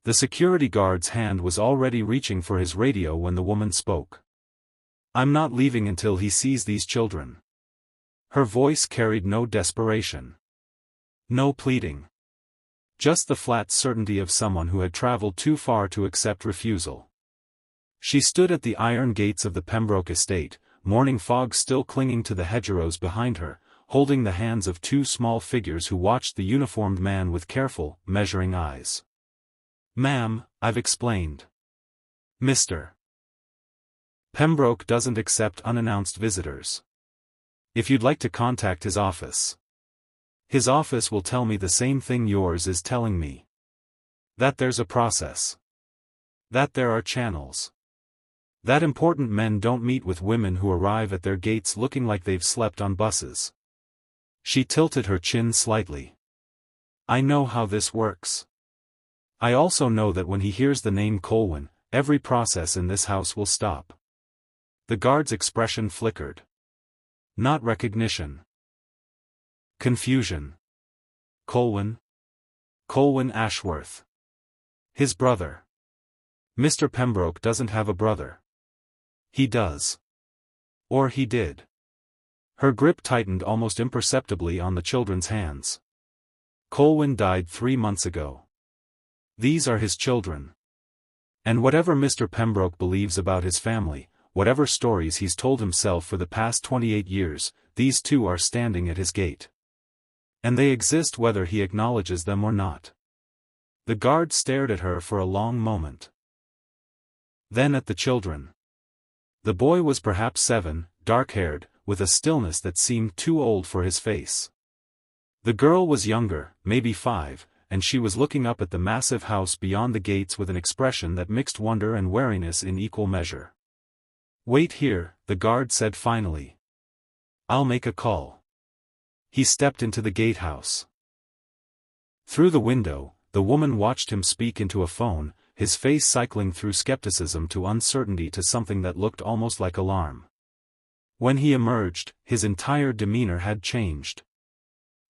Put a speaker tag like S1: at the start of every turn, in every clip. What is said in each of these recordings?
S1: The security guard's hand was already reaching for his radio when the woman spoke. "I'm not leaving until he sees these children." Her voice carried no desperation. No pleading. Just the flat certainty of someone who had traveled too far to accept refusal. She stood at the iron gates of the Pembroke estate, morning fog still clinging to the hedgerows behind her, holding the hands of two small figures who watched the uniformed man with careful, measuring eyes. "Ma'am, I've explained. Mr. Pembroke doesn't accept unannounced visitors. If you'd like to contact his office. His office will tell me the same thing yours is telling me. That there's a process. That there are channels. That important men don't meet with women who arrive at their gates looking like they've slept on buses." She tilted her chin slightly. "I know how this works. I also know that when he hears the name Colwyn, every process in this house will stop." The guard's expression flickered. Not recognition. Confusion. Colwyn? Colwyn Ashworth. His brother. Mr. Pembroke doesn't have a brother. He does. Or he did. Her grip tightened almost imperceptibly on the children's hands. Colwyn died 3 months ago. These are his children. And whatever Mr. Pembroke believes about his family, whatever stories he's told himself for the past 28 years, these two are standing at his gate. And they exist whether he acknowledges them or not. The guard stared at her for a long moment. Then at the children. The boy was perhaps 7, dark-haired, with a stillness that seemed too old for his face. The girl was younger, maybe 5, and she was looking up at the massive house beyond the gates with an expression that mixed wonder and wariness in equal measure. "Wait here," the guard said finally. "I'll make a call." He stepped into the gatehouse. Through the window, the woman watched him speak into a phone, his face cycling through skepticism to uncertainty to something that looked almost like alarm. When he emerged, his entire demeanor had changed.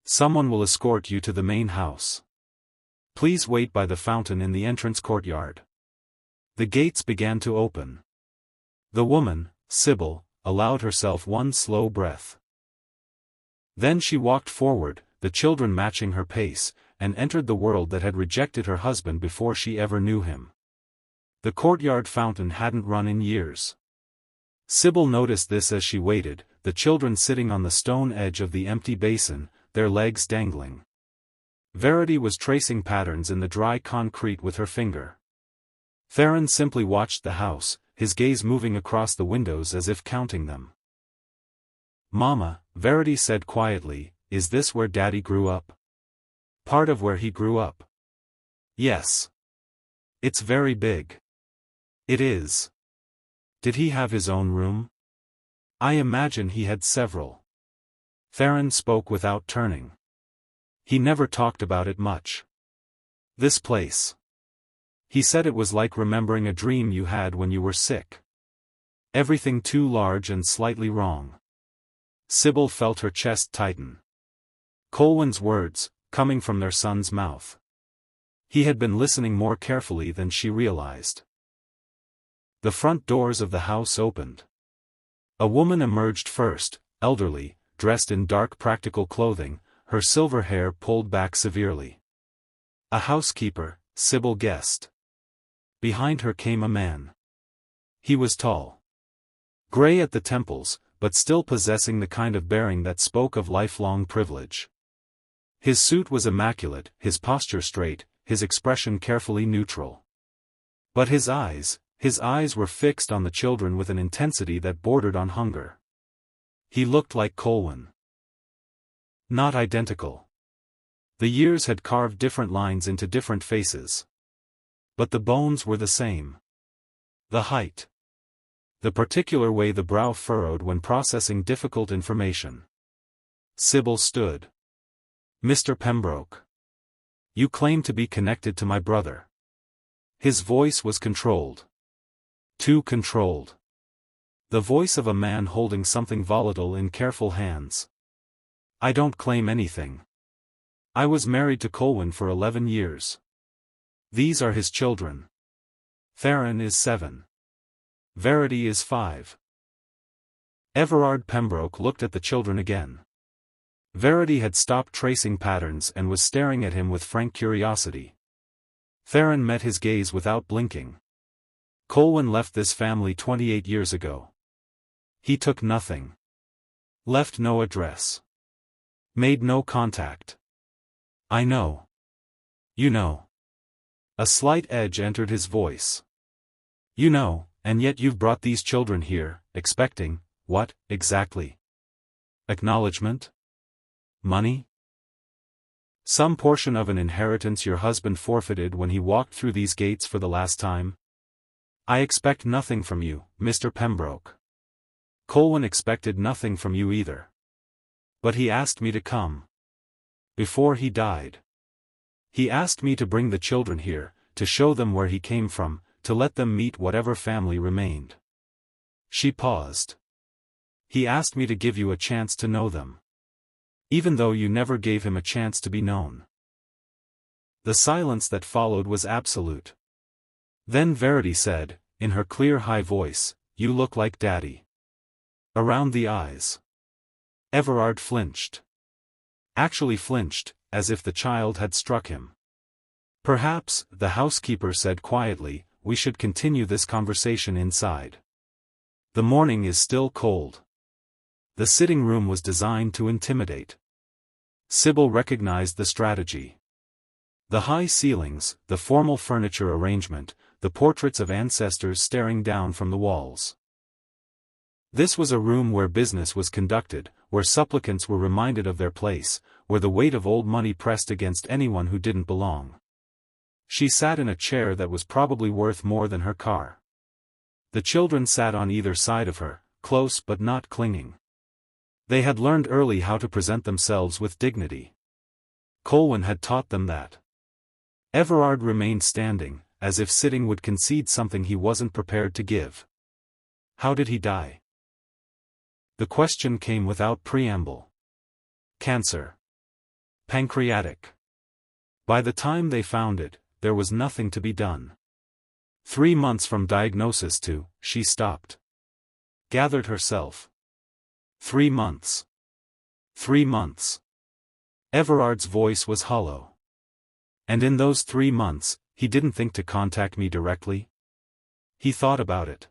S1: "Someone will escort you to the main house. Please wait by the fountain in the entrance courtyard." The gates began to open. The woman, Sybil, allowed herself one slow breath. Then she walked forward, the children matching her pace, and entered the world that had rejected her husband before she ever knew him. The courtyard fountain hadn't run in years. Sybil noticed this as she waited, the children sitting on the stone edge of the empty basin, their legs dangling. Verity was tracing patterns in the dry concrete with her finger. Theron simply watched the house, his gaze moving across the windows as if counting them. "Mama," Verity said quietly, "is this where Daddy grew up?" "Part of where he grew up." "Yes. It's very big." "It is." "Did he have his own room?" "I imagine he had several." Theron spoke without turning. "He never talked about it much." "This place. He said it was like remembering a dream you had when you were sick. Everything too large and slightly wrong." Sybil felt her chest tighten. Colwyn's words, coming from their son's mouth. He had been listening more carefully than she realized. The front doors of the house opened. A woman emerged first, elderly, dressed in dark practical clothing, her silver hair pulled back severely. A housekeeper, Sybil guessed. Behind her came a man. He was tall. Gray at the temples, but still possessing the kind of bearing that spoke of lifelong privilege. His suit was immaculate, his posture straight, his expression carefully neutral. But his eyes were fixed on the children with an intensity that bordered on hunger. He looked like Colwyn. Not identical. The years had carved different lines into different faces. But the bones were the same. The height. The particular way the brow furrowed when processing difficult information. Sybil stood. "Mr. Pembroke. You claim to be connected to my brother." His voice was controlled. Too controlled. The voice of a man holding something volatile in careful hands. "I don't claim anything. I was married to Colwyn for 11 years. These are his children. Theron is 7. Verity is 5. Everard Pembroke looked at the children again. Verity had stopped tracing patterns and was staring at him with frank curiosity. Theron met his gaze without blinking. Colwyn left this family 28 years ago. He took nothing. Left no address. Made no contact. I know. You know. A slight edge entered his voice. You know, and yet you've brought these children here, expecting, what, exactly? Acknowledgement? Money? Some portion of an inheritance your husband forfeited when he walked through these gates for the last time? I expect nothing from you, Mr. Pembroke. Colwyn expected nothing from you either. But he asked me to come. Before he died. He asked me to bring the children here, to show them where he came from, to let them meet whatever family remained. She paused. He asked me to give you a chance to know them. Even though you never gave him a chance to be known. The silence that followed was absolute. Then Verity said, in her clear high voice, "You look like Daddy." Around the eyes. Everard flinched. Actually flinched, as if the child had struck him. Perhaps, the housekeeper said quietly, we should continue this conversation inside. The morning is still cold. The sitting room was designed to intimidate. Sybil recognized the strategy. The high ceilings, the formal furniture arrangement, the portraits of ancestors staring down from the walls. This was a room where business was conducted, where supplicants were reminded of their place, where the weight of old money pressed against anyone who didn't belong. She sat in a chair that was probably worth more than her car. The children sat on either side of her, close but not clinging. They had learned early how to present themselves with dignity. Colwyn had taught them that. Everard remained standing, as if sitting would concede something he wasn't prepared to give. How did he die? The question came without preamble. Cancer. Pancreatic. By the time they found it, there was nothing to be done. 3 months from diagnosis to, she stopped. Gathered herself. 3 months. 3 months. Everard's voice was hollow. And in those 3 months, he didn't think to contact me directly? He thought about it.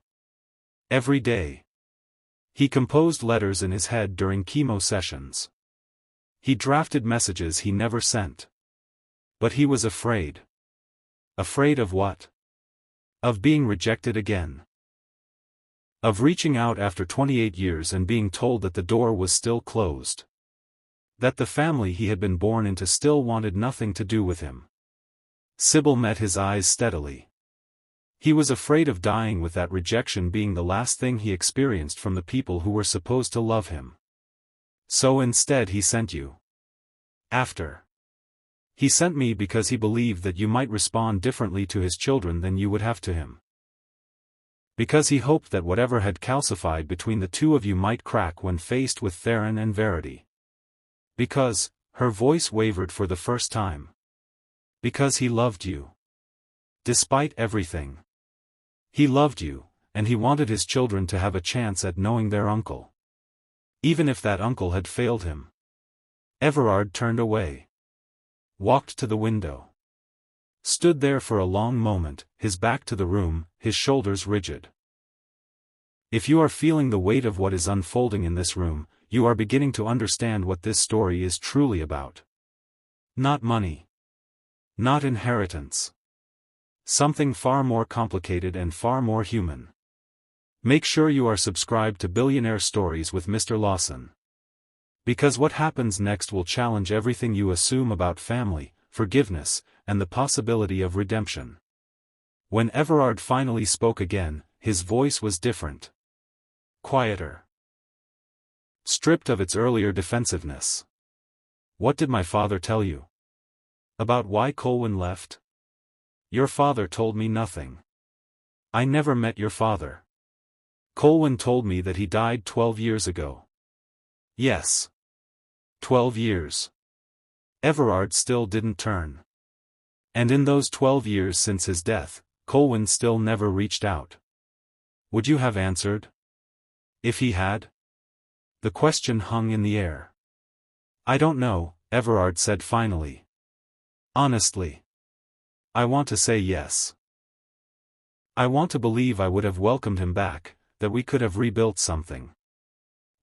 S1: Every day. He composed letters in his head during chemo sessions. He drafted messages he never sent. But he was afraid. Afraid of what? Of being rejected again. Of reaching out after 28 years and being told that the door was still closed. That the family he had been born into still wanted nothing to do with him. Sybil met his eyes steadily. He was afraid of dying with that rejection being the last thing he experienced from the people who were supposed to love him. So instead he sent you. After. He sent me because he believed that you might respond differently to his children than you would have to him. Because he hoped that whatever had calcified between the two of you might crack when faced with Theron and Verity. Because, her voice wavered for the first time. Because he loved you. Despite everything. He loved you, and he wanted his children to have a chance at knowing their uncle. Even if that uncle had failed him. Everard turned away. Walked to the window. Stood there for a long moment, his back to the room, his shoulders rigid. If you are feeling the weight of what is unfolding in this room, you are beginning to understand what this story is truly about. Not money. Not inheritance. Something far more complicated and far more human. Make sure you are subscribed to Billionaire Stories with Mr. Lawson. Because what happens next will challenge everything you assume about family, forgiveness, and the possibility of redemption. When Everard finally spoke again, his voice was different. Quieter. Stripped of its earlier defensiveness. What did my father tell you? About why Colwyn left? Your father told me nothing. I never met your father. Colwyn told me that he died 12 years ago. Yes. 12 years. Everard still didn't turn. And in those 12 years since his death, Colwyn still never reached out. Would you have answered? If he had? The question hung in the air. I don't know, Everard said finally. Honestly. I want to say yes. I want to believe I would have welcomed him back, that we could have rebuilt something.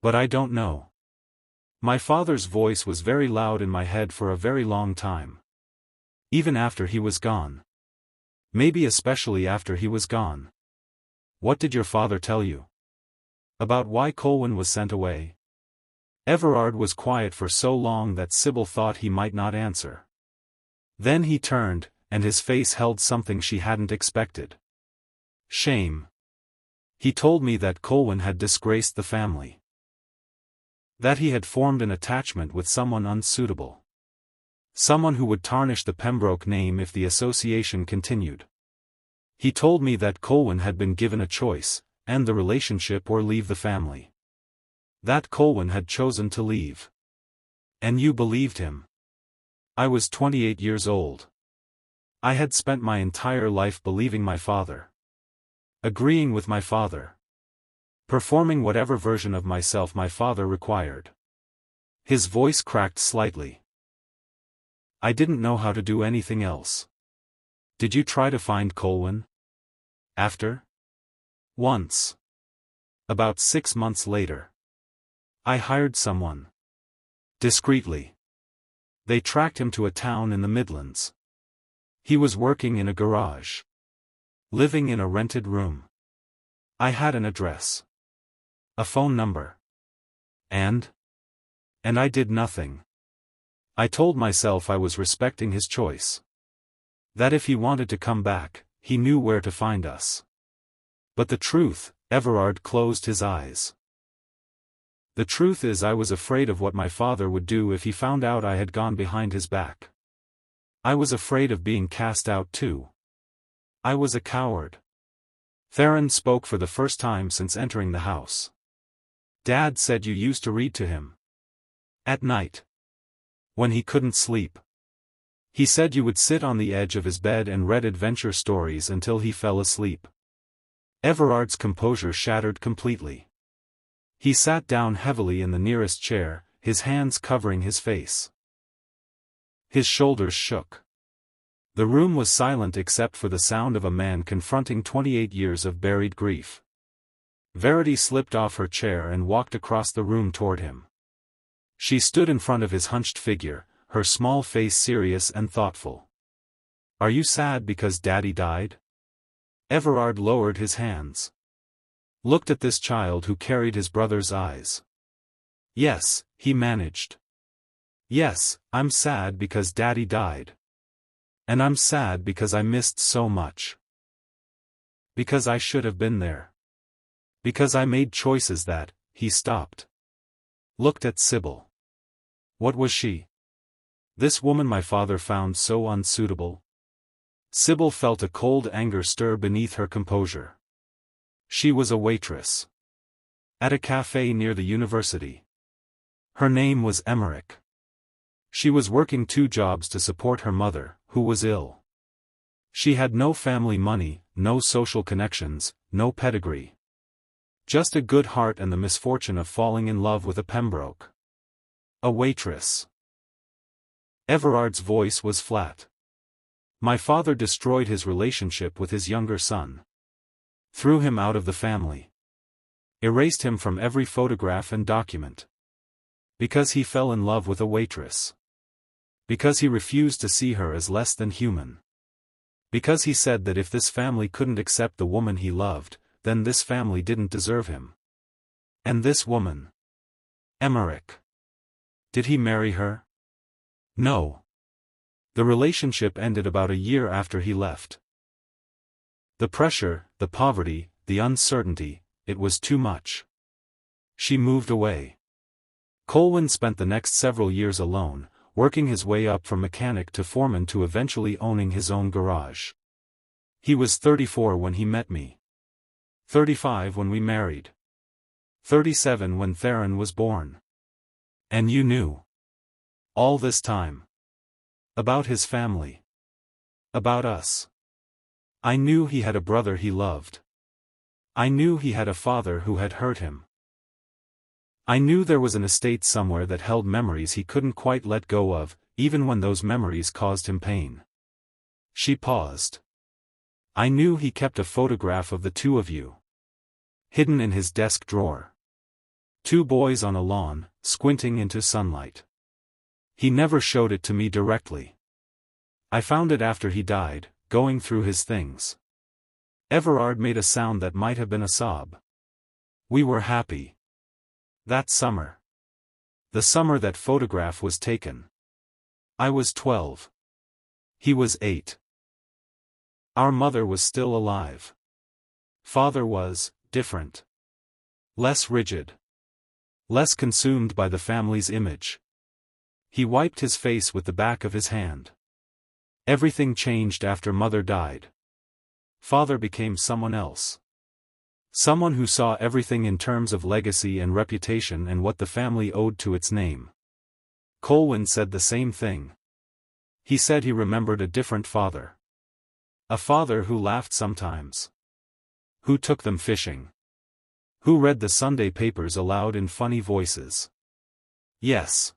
S1: But I don't know. My father's voice was very loud in my head for a very long time. Even after he was gone. Maybe especially after he was gone. What did your father tell you? About why Colwyn was sent away? Everard was quiet for so long that Sybil thought he might not answer. Then he turned, and his face held something she hadn't expected. Shame. He told me that Colwyn had disgraced the family. That he had formed an attachment with someone unsuitable. Someone who would tarnish the Pembroke name if the association continued. He told me that Colwyn had been given a choice, end the relationship or leave the family. That Colwyn had chosen to leave. And you believed him. I was 28 years old. I had spent my entire life believing my father. Agreeing with my father. Performing whatever version of myself my father required. His voice cracked slightly. I didn't know how to do anything else. Did you try to find Colwyn? After? Once. About 6 months later. I hired someone. Discreetly. They tracked him to a town in the Midlands. He was working in a garage. Living in a rented room. I had an address. A phone number. And I did nothing. I told myself I was respecting his choice. That if he wanted to come back, he knew where to find us. But the truth, Everard closed his eyes. The truth is I was afraid of what my father would do if he found out I had gone behind his back. I was afraid of being cast out too. I was a coward. Theron spoke for the first time since entering the house. Dad said you used to read to him. At night. When he couldn't sleep. He said you would sit on the edge of his bed and read adventure stories until he fell asleep. Everard's composure shattered completely. He sat down heavily in the nearest chair, his hands covering his face. His shoulders shook. The room was silent except for the sound of a man confronting 28 years of buried grief. Verity slipped off her chair and walked across the room toward him. She stood in front of his hunched figure, her small face serious and thoughtful. Are you sad because Daddy died? Everard lowered his hands. Looked at this child who carried his brother's eyes. Yes, he managed. Yes, I'm sad because Daddy died. And I'm sad because I missed so much. Because I should have been there. Because I made choices that, he stopped. Looked at Sybil. What was she? This woman my father found so unsuitable. Sybil felt a cold anger stir beneath her composure. She was a waitress. At a cafe near the university. Her name was Emmerich. She was working 2 jobs to support her mother, who was ill. She had no family money, no social connections, no pedigree. Just a good heart and the misfortune of falling in love with a Pembroke. A waitress. Everard's voice was flat. My father destroyed his relationship with his younger son. Threw him out of the family. Erased him from every photograph and document. Because he fell in love with a waitress. Because he refused to see her as less than human. Because he said that if this family couldn't accept the woman he loved, then this family didn't deserve him. And this woman. Emmerich. Did he marry her? No. The relationship ended about a year after he left. The pressure, the poverty, the uncertainty, it was too much. She moved away. Colwyn spent the next several years alone, working his way up from mechanic to foreman to eventually owning his own garage. He was 34 when he met me. 35 when we married. 37 when Theron was born. And you knew. All this time. About his family. About us. I knew he had a brother he loved. I knew he had a father who had hurt him. I knew there was an estate somewhere that held memories he couldn't quite let go of, even when those memories caused him pain. She paused. I knew he kept a photograph of the two of you. Hidden in his desk drawer. Two boys on a lawn, squinting into sunlight. He never showed it to me directly. I found it after he died, going through his things. Everard made a sound that might have been a sob. We were happy. That summer. The summer that photograph was taken. I was 12. He was 8. Our mother was still alive. Father was different. Less rigid. Less consumed by the family's image. He wiped his face with the back of his hand. Everything changed after Mother died. Father became someone else. Someone who saw everything in terms of legacy and reputation and what the family owed to its name. Colwyn said the same thing. He said he remembered a different father. A father who laughed sometimes. Who took them fishing. Who read the Sunday papers aloud in funny voices. Yes.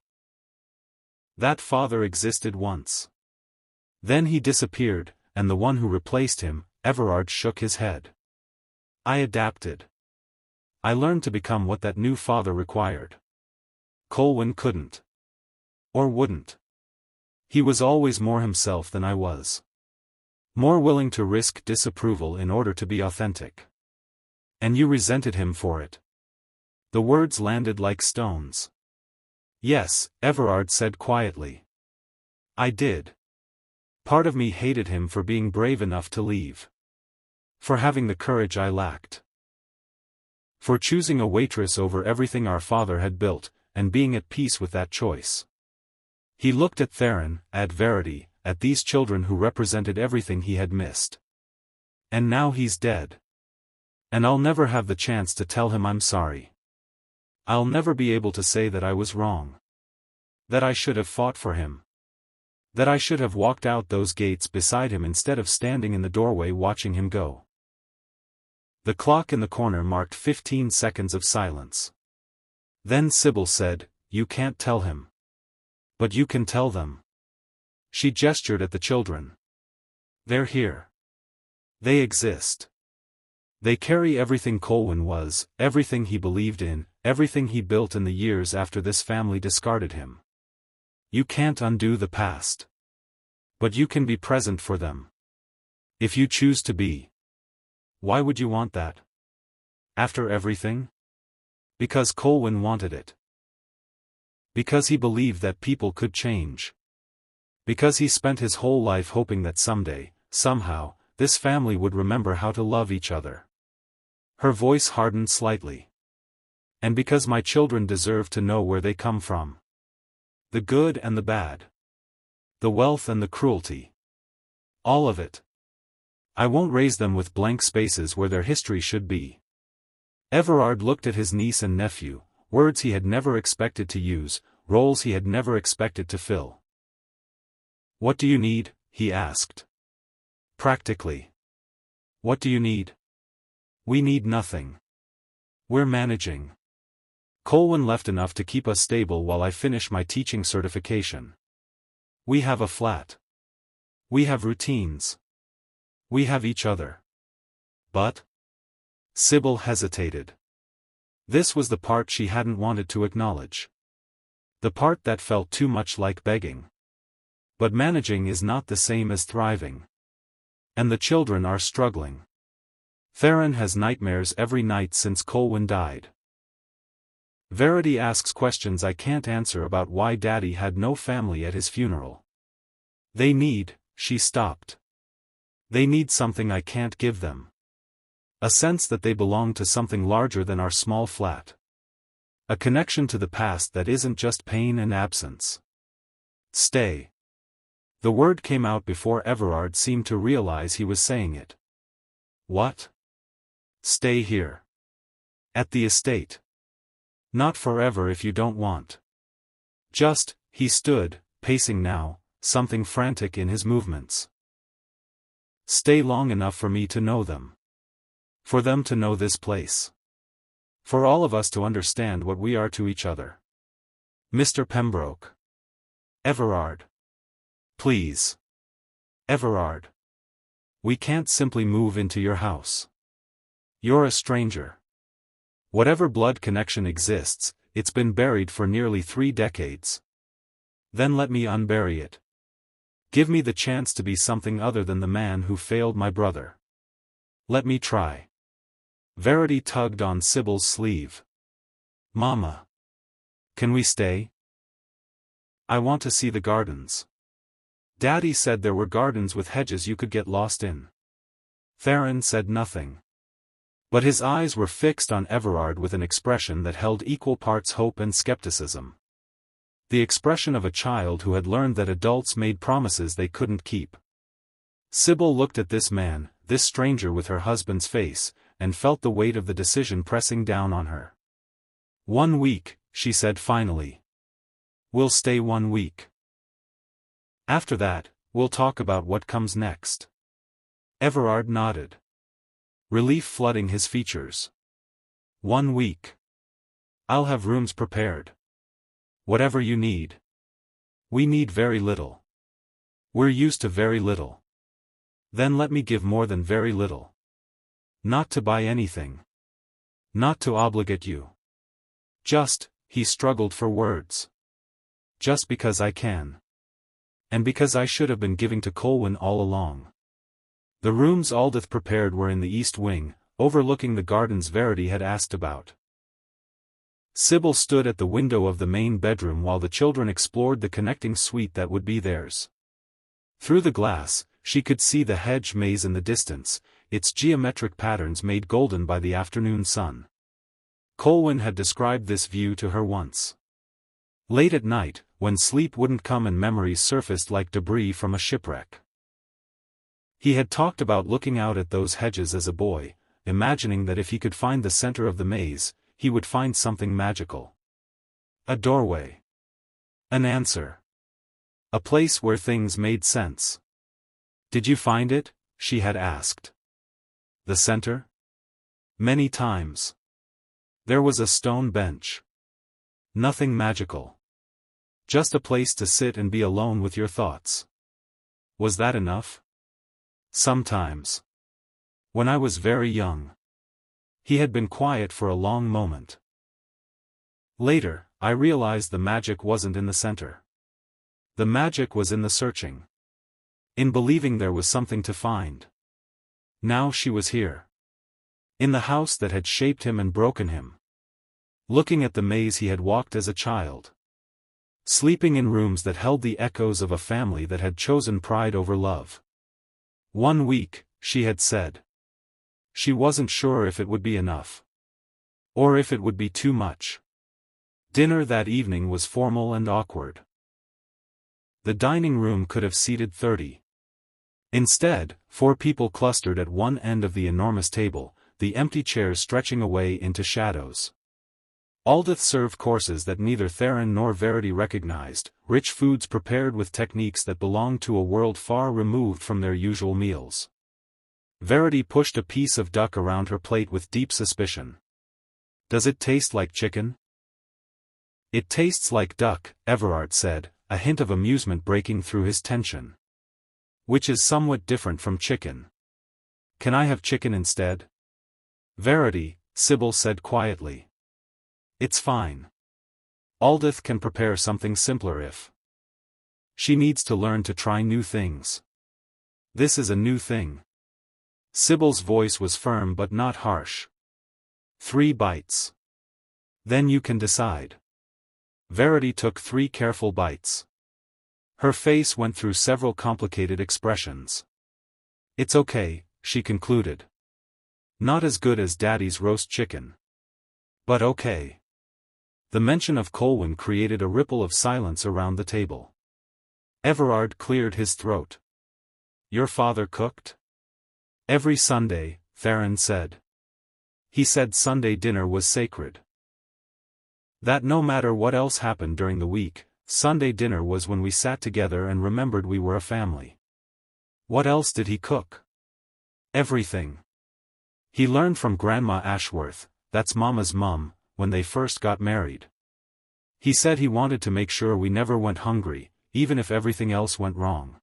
S1: That father existed once. Then he disappeared, and the one who replaced him, Everard, shook his head. I adapted. I learned to become what that new father required. Colwyn couldn't. Or wouldn't. He was always more himself than I was. More willing to risk disapproval in order to be authentic. And you resented him for it. The words landed like stones. Yes, Everard said quietly. I did. Part of me hated him for being brave enough to leave. For having the courage I lacked. For choosing a waitress over everything our father had built, and being at peace with that choice. He looked at Theron, at Verity, at these children who represented everything he had missed. And now he's dead. And I'll never have the chance to tell him I'm sorry. I'll never be able to say that I was wrong. That I should have fought for him. That I should have walked out those gates beside him instead of standing in the doorway watching him go. The clock in the corner marked 15 seconds of silence. Then Sybil said, You can't tell him. But you can tell them. She gestured at the children. They're here. They exist. They carry everything Colwyn was, everything he believed in, everything he built in the years after this family discarded him. You can't undo the past. But you can be present for them. If you choose to be. Why would you want that? After everything? Because Colwyn wanted it. Because he believed that people could change. Because he spent his whole life hoping that someday, somehow, this family would remember how to love each other. Her voice hardened slightly. And because my children deserve to know where they come from. The good and the bad. The wealth and the cruelty. All of it. I won't raise them with blank spaces where their history should be. Everard looked at his niece and nephew, words he had never expected to use, roles he had never expected to fill. What do you need? He asked. Practically. What do you need? We need nothing. We're managing. Colwyn left enough to keep us stable while I finish my teaching certification. We have a flat. We have routines. We have each other. But? Sybil hesitated. This was the part she hadn't wanted to acknowledge. The part that felt too much like begging. But managing is not the same as thriving. And the children are struggling. Theron has nightmares every night since Colwyn died. Verity asks questions I can't answer about why Daddy had no family at his funeral. They need, she stopped. They need something I can't give them. A sense that they belong to something larger than our small flat. A connection to the past that isn't just pain and absence. Stay. The word came out before Everard seemed to realize he was saying it. What? Stay here. At the estate. Not forever if you don't want. Just, he stood, pacing now, something frantic in his movements. Stay long enough for me to know them. For them to know this place. For all of us to understand what we are to each other. Mr. Pembroke. Everard. Please. Everard. We can't simply move into your house. You're a stranger. Whatever blood connection exists, it's been buried for nearly 3 decades. Then let me unbury it. Give me the chance to be something other than the man who failed my brother. Let me try. Verity tugged on Sybil's sleeve. Mama. Can we stay? I want to see the gardens. Daddy said there were gardens with hedges you could get lost in. Theron said nothing. But his eyes were fixed on Everard with an expression that held equal parts hope and skepticism. The expression of a child who had learned that adults made promises they couldn't keep. Sybil looked at this man, this stranger with her husband's face, and felt the weight of the decision pressing down on her. 1 week, she said finally. We'll stay 1 week. After that, we'll talk about what comes next. Everard nodded. Relief flooding his features. 1 week. I'll have rooms prepared. Whatever you need. We need very little. We're used to very little. Then let me give more than very little. Not to buy anything. Not to obligate you. Just, he struggled for words. Just because I can. And because I should have been giving to Colwyn all along. The rooms Aldith prepared were in the east wing, overlooking the gardens Verity had asked about. Sybil stood at the window of the main bedroom while the children explored the connecting suite that would be theirs. Through the glass, she could see the hedge maze in the distance, its geometric patterns made golden by the afternoon sun. Colwyn had described this view to her once. Late at night, when sleep wouldn't come and memories surfaced like debris from a shipwreck. He had talked about looking out at those hedges as a boy, imagining that if he could find the center of the maze, he would find something magical. A doorway. An answer. A place where things made sense. Did you find it? She had asked. The center? Many times. There was a stone bench. Nothing magical. Just a place to sit and be alone with your thoughts. Was that enough? Sometimes. When I was very young. He had been quiet for a long moment. Later, I realized the magic wasn't in the center. The magic was in the searching. In believing there was something to find. Now she was here. In the house that had shaped him and broken him. Looking at the maze he had walked as a child. Sleeping in rooms that held the echoes of a family that had chosen pride over love. 1 week, she had said. She wasn't sure if it would be enough. Or if it would be too much. Dinner that evening was formal and awkward. The dining room could have seated 30. Instead, 4 people clustered at one end of the enormous table, the empty chairs stretching away into shadows. Aldith served courses that neither Theron nor Verity recognized, rich foods prepared with techniques that belonged to a world far removed from their usual meals. Verity pushed a piece of duck around her plate with deep suspicion. Does it taste like chicken? It tastes like duck, Everard said, a hint of amusement breaking through his tension. Which is somewhat different from chicken. Can I have chicken instead? Verity, Sybil said quietly. It's fine. Aldith can prepare something simpler if. She needs to learn to try new things. This is a new thing. Sybil's voice was firm but not harsh. 3 bites. Then you can decide. Verity took 3 careful bites. Her face went through several complicated expressions. It's okay, she concluded. Not as good as Daddy's roast chicken. But okay. The mention of Colwyn created a ripple of silence around the table. Everard cleared his throat. Your father cooked? Every Sunday, Theron said. He said Sunday dinner was sacred. That no matter what else happened during the week, Sunday dinner was when we sat together and remembered we were a family. What else did he cook? Everything. He learned from Grandma Ashworth, that's Mama's mum, when they first got married. He said he wanted to make sure we never went hungry, even if everything else went wrong.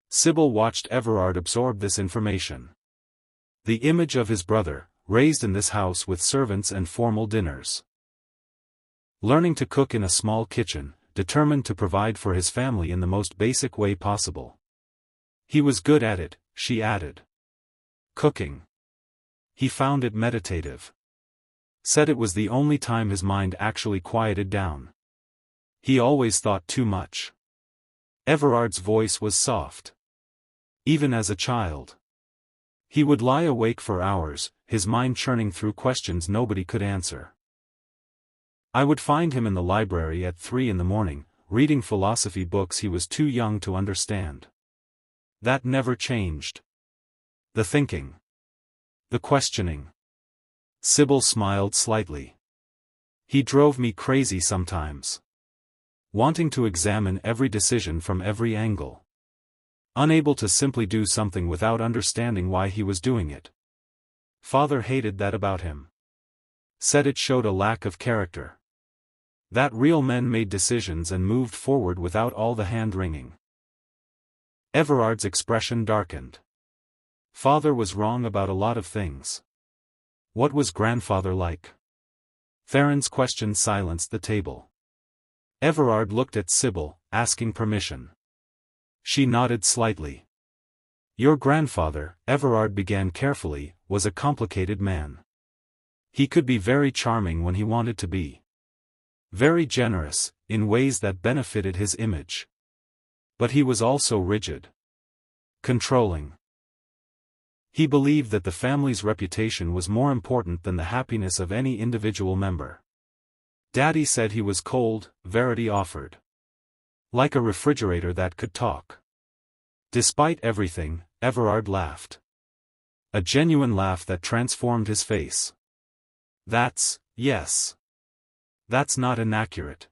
S1: Sybil watched Everard absorb this information. The image of his brother, raised in this house with servants and formal dinners. Learning to cook in a small kitchen, determined to provide for his family in the most basic way possible. He was good at it, she added. Cooking. He found it meditative. Said it was the only time his mind actually quieted down. He always thought too much. Everard's voice was soft. Even as a child. He would lie awake for hours, his mind churning through questions nobody could answer. I would find him in the library at 3 in the morning, reading philosophy books he was too young to understand. That never changed. The thinking. The questioning. Sybil smiled slightly. He drove me crazy sometimes. Wanting to examine every decision from every angle. Unable to simply do something without understanding why he was doing it. Father hated that about him. Said it showed a lack of character. That real men made decisions and moved forward without all the hand-wringing. Everard's expression darkened. Father was wrong about a lot of things. What was grandfather like? Theron's question silenced the table. Everard looked at Sybil, asking permission. She nodded slightly. Your grandfather, Everard began carefully, was a complicated man. He could be very charming when he wanted to be. Very generous, in ways that benefited his image. But he was also rigid. Controlling. He believed that the family's reputation was more important than the happiness of any individual member. Daddy said he was cold, Verity offered. Like a refrigerator that could talk. Despite everything, Everard laughed. A genuine laugh that transformed his face. Yes. That's not inaccurate.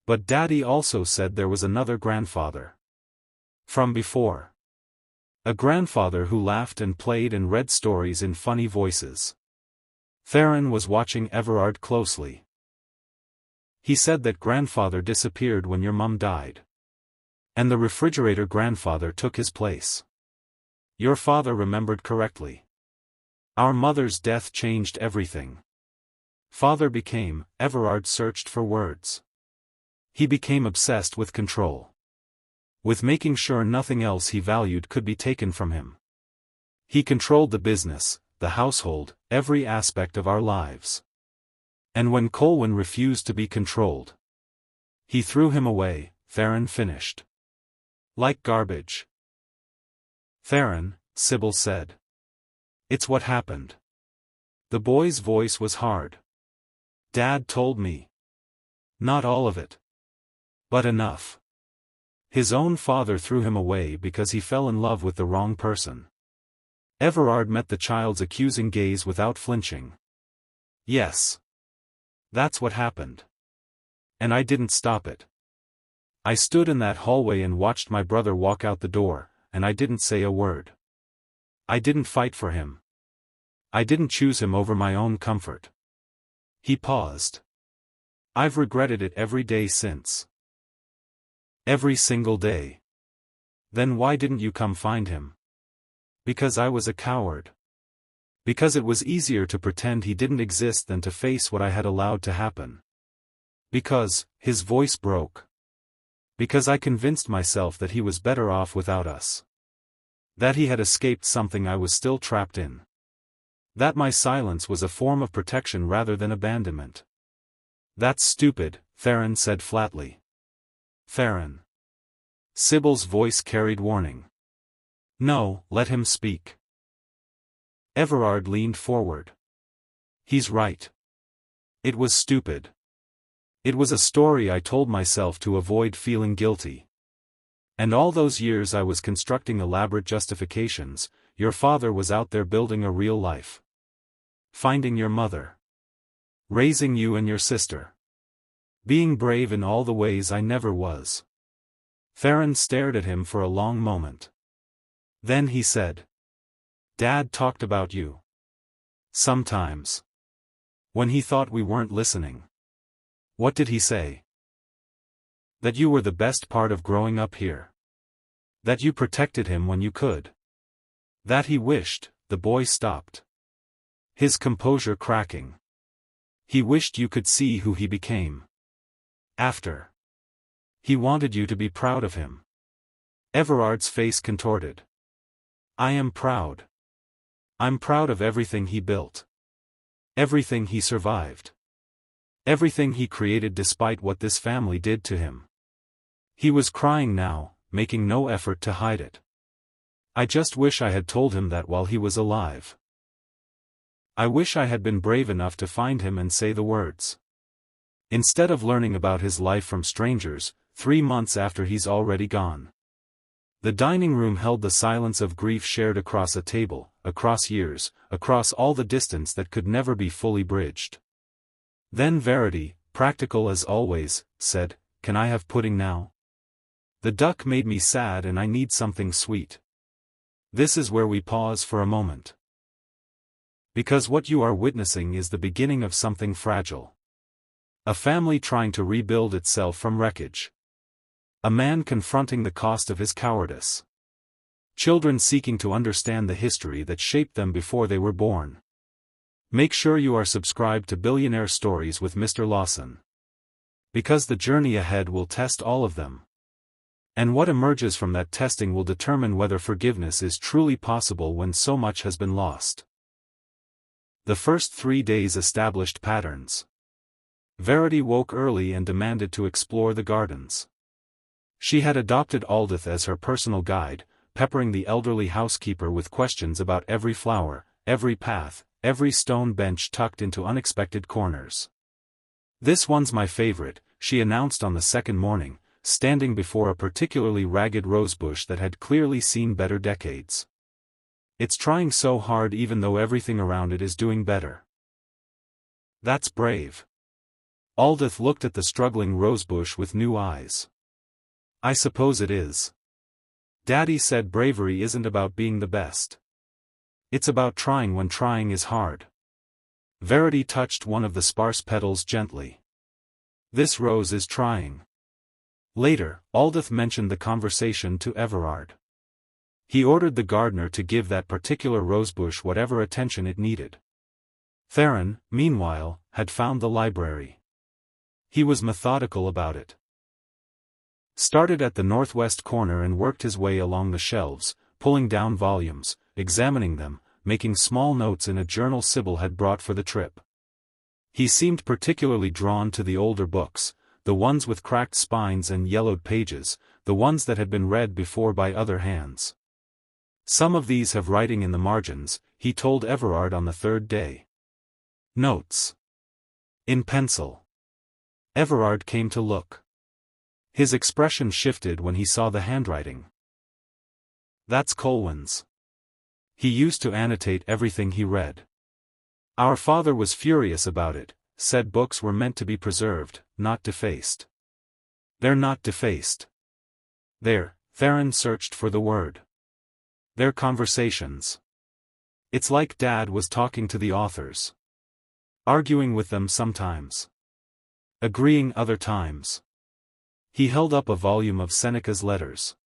S1: But Daddy also said there was another grandfather. From before. A grandfather who laughed and played and read stories in funny voices. Theron was watching Everard closely. He said that grandfather disappeared when your mum died. And the refrigerator grandfather took his place. Your father remembered correctly. Our mother's death changed everything. Father became, Everard searched for words. He became obsessed with control. With making sure nothing else he valued could be taken from him. He controlled the business, the household, every aspect of our lives. And when Colwyn refused to be controlled, he threw him away, Theron finished. Like garbage. Theron, Sybil said. It's what happened. The boy's voice was hard. Dad told me. Not all of it. But enough. His own father threw him away because he fell in love with the wrong person. Everard met the child's accusing gaze without flinching. Yes. That's what happened. And I didn't stop it. I stood in that hallway and watched my brother walk out the door, and I didn't say a word. I didn't fight for him. I didn't choose him over my own comfort. He paused. I've regretted it every day since. Every single day. Then why didn't you come find him? Because I was a coward. Because it was easier to pretend he didn't exist than to face what I had allowed to happen. Because, his voice broke. Because I convinced myself that he was better off without us. That he had escaped something I was still trapped in. That my silence was a form of protection rather than abandonment. That's stupid, Theron said flatly. Theron. Sybil's voice carried warning. No, let him speak. Everard leaned forward. He's right. It was stupid. It was a story I told myself to avoid feeling guilty. And all those years I was constructing elaborate justifications, your father was out there building a real life. Finding your mother. Raising you and your sister. Being brave in all the ways I never was. Theron stared at him for a long moment. Then he said. Dad talked about you. Sometimes. When he thought we weren't listening. What did he say? That you were the best part of growing up here. That you protected him when you could. That he wished, the boy stopped. His composure cracking. He wished you could see who he became. After. He wanted you to be proud of him. Everard's face contorted. I am proud. I'm proud of everything he built. Everything he survived. Everything he created despite what this family did to him. He was crying now, making no effort to hide it. I just wish I had told him that while he was alive. I wish I had been brave enough to find him and say the words. Instead of learning about his life from strangers, 3 months after he's already gone. The dining room held the silence of grief shared across a table, across years, across all the distance that could never be fully bridged. Then Verity, practical as always, said, "Can I have pudding now? The duck made me sad and I need something sweet." This is where we pause for a moment. Because what you are witnessing is the beginning of something fragile. A family trying to rebuild itself from wreckage. A man confronting the cost of his cowardice. Children seeking to understand the history that shaped them before they were born. Make sure you are subscribed to Billionaire Stories with Mr. Lawson. Because the journey ahead will test all of them. And what emerges from that testing will determine whether forgiveness is truly possible when so much has been lost. The first 3 days established patterns. Verity woke early and demanded to explore the gardens. She had adopted Aldith as her personal guide, peppering the elderly housekeeper with questions about every flower, every path, every stone bench tucked into unexpected corners. "This one's my favorite," she announced on the second morning, standing before a particularly ragged rosebush that had clearly seen better decades. "It's trying so hard even though everything around it is doing better." "That's brave." Aldith looked at the struggling rosebush with new eyes. "I suppose it is. Daddy said bravery isn't about being the best. It's about trying when trying is hard." Verity touched one of the sparse petals gently. "This rose is trying." Later, Aldith mentioned the conversation to Everard. He ordered the gardener to give that particular rosebush whatever attention it needed. Theron, meanwhile, had found the library. He was methodical about it. Started at the northwest corner and worked his way along the shelves, pulling down volumes, examining them, making small notes in a journal Sybil had brought for the trip. He seemed particularly drawn to the older books, the ones with cracked spines and yellowed pages, the ones that had been read before by other hands. "Some of these have writing in the margins," he told Everard on the third day. "Notes. In pencil." Everard came to look. His expression shifted when he saw the handwriting. "That's Colwyn's. He used to annotate everything he read. Our father was furious about it, said books were meant to be preserved, not defaced." "They're not defaced. Theron searched for the word. "They're conversations. It's like Dad was talking to the authors. Arguing with them sometimes. Agreeing other times." He held up a volume of Seneca's letters.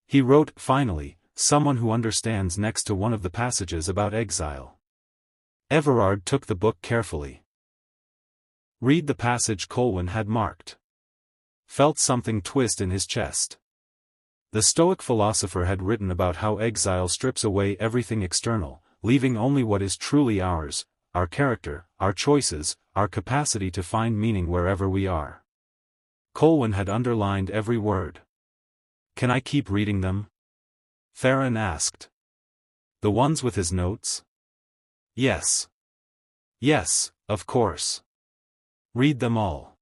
S1: He wrote, finally, "Someone who understands" next to one of the passages about exile. Everard took the book carefully. Read the passage Colwyn had marked. Felt something twist in his chest. The Stoic philosopher had written about how exile strips away everything external, leaving only what is truly ours, our character, our choices, our capacity to find meaning wherever we are. Colwyn had underlined every word. "Can I keep reading them?" Theron asked. "The ones with his notes?" "Yes. Yes, of course. Read them all."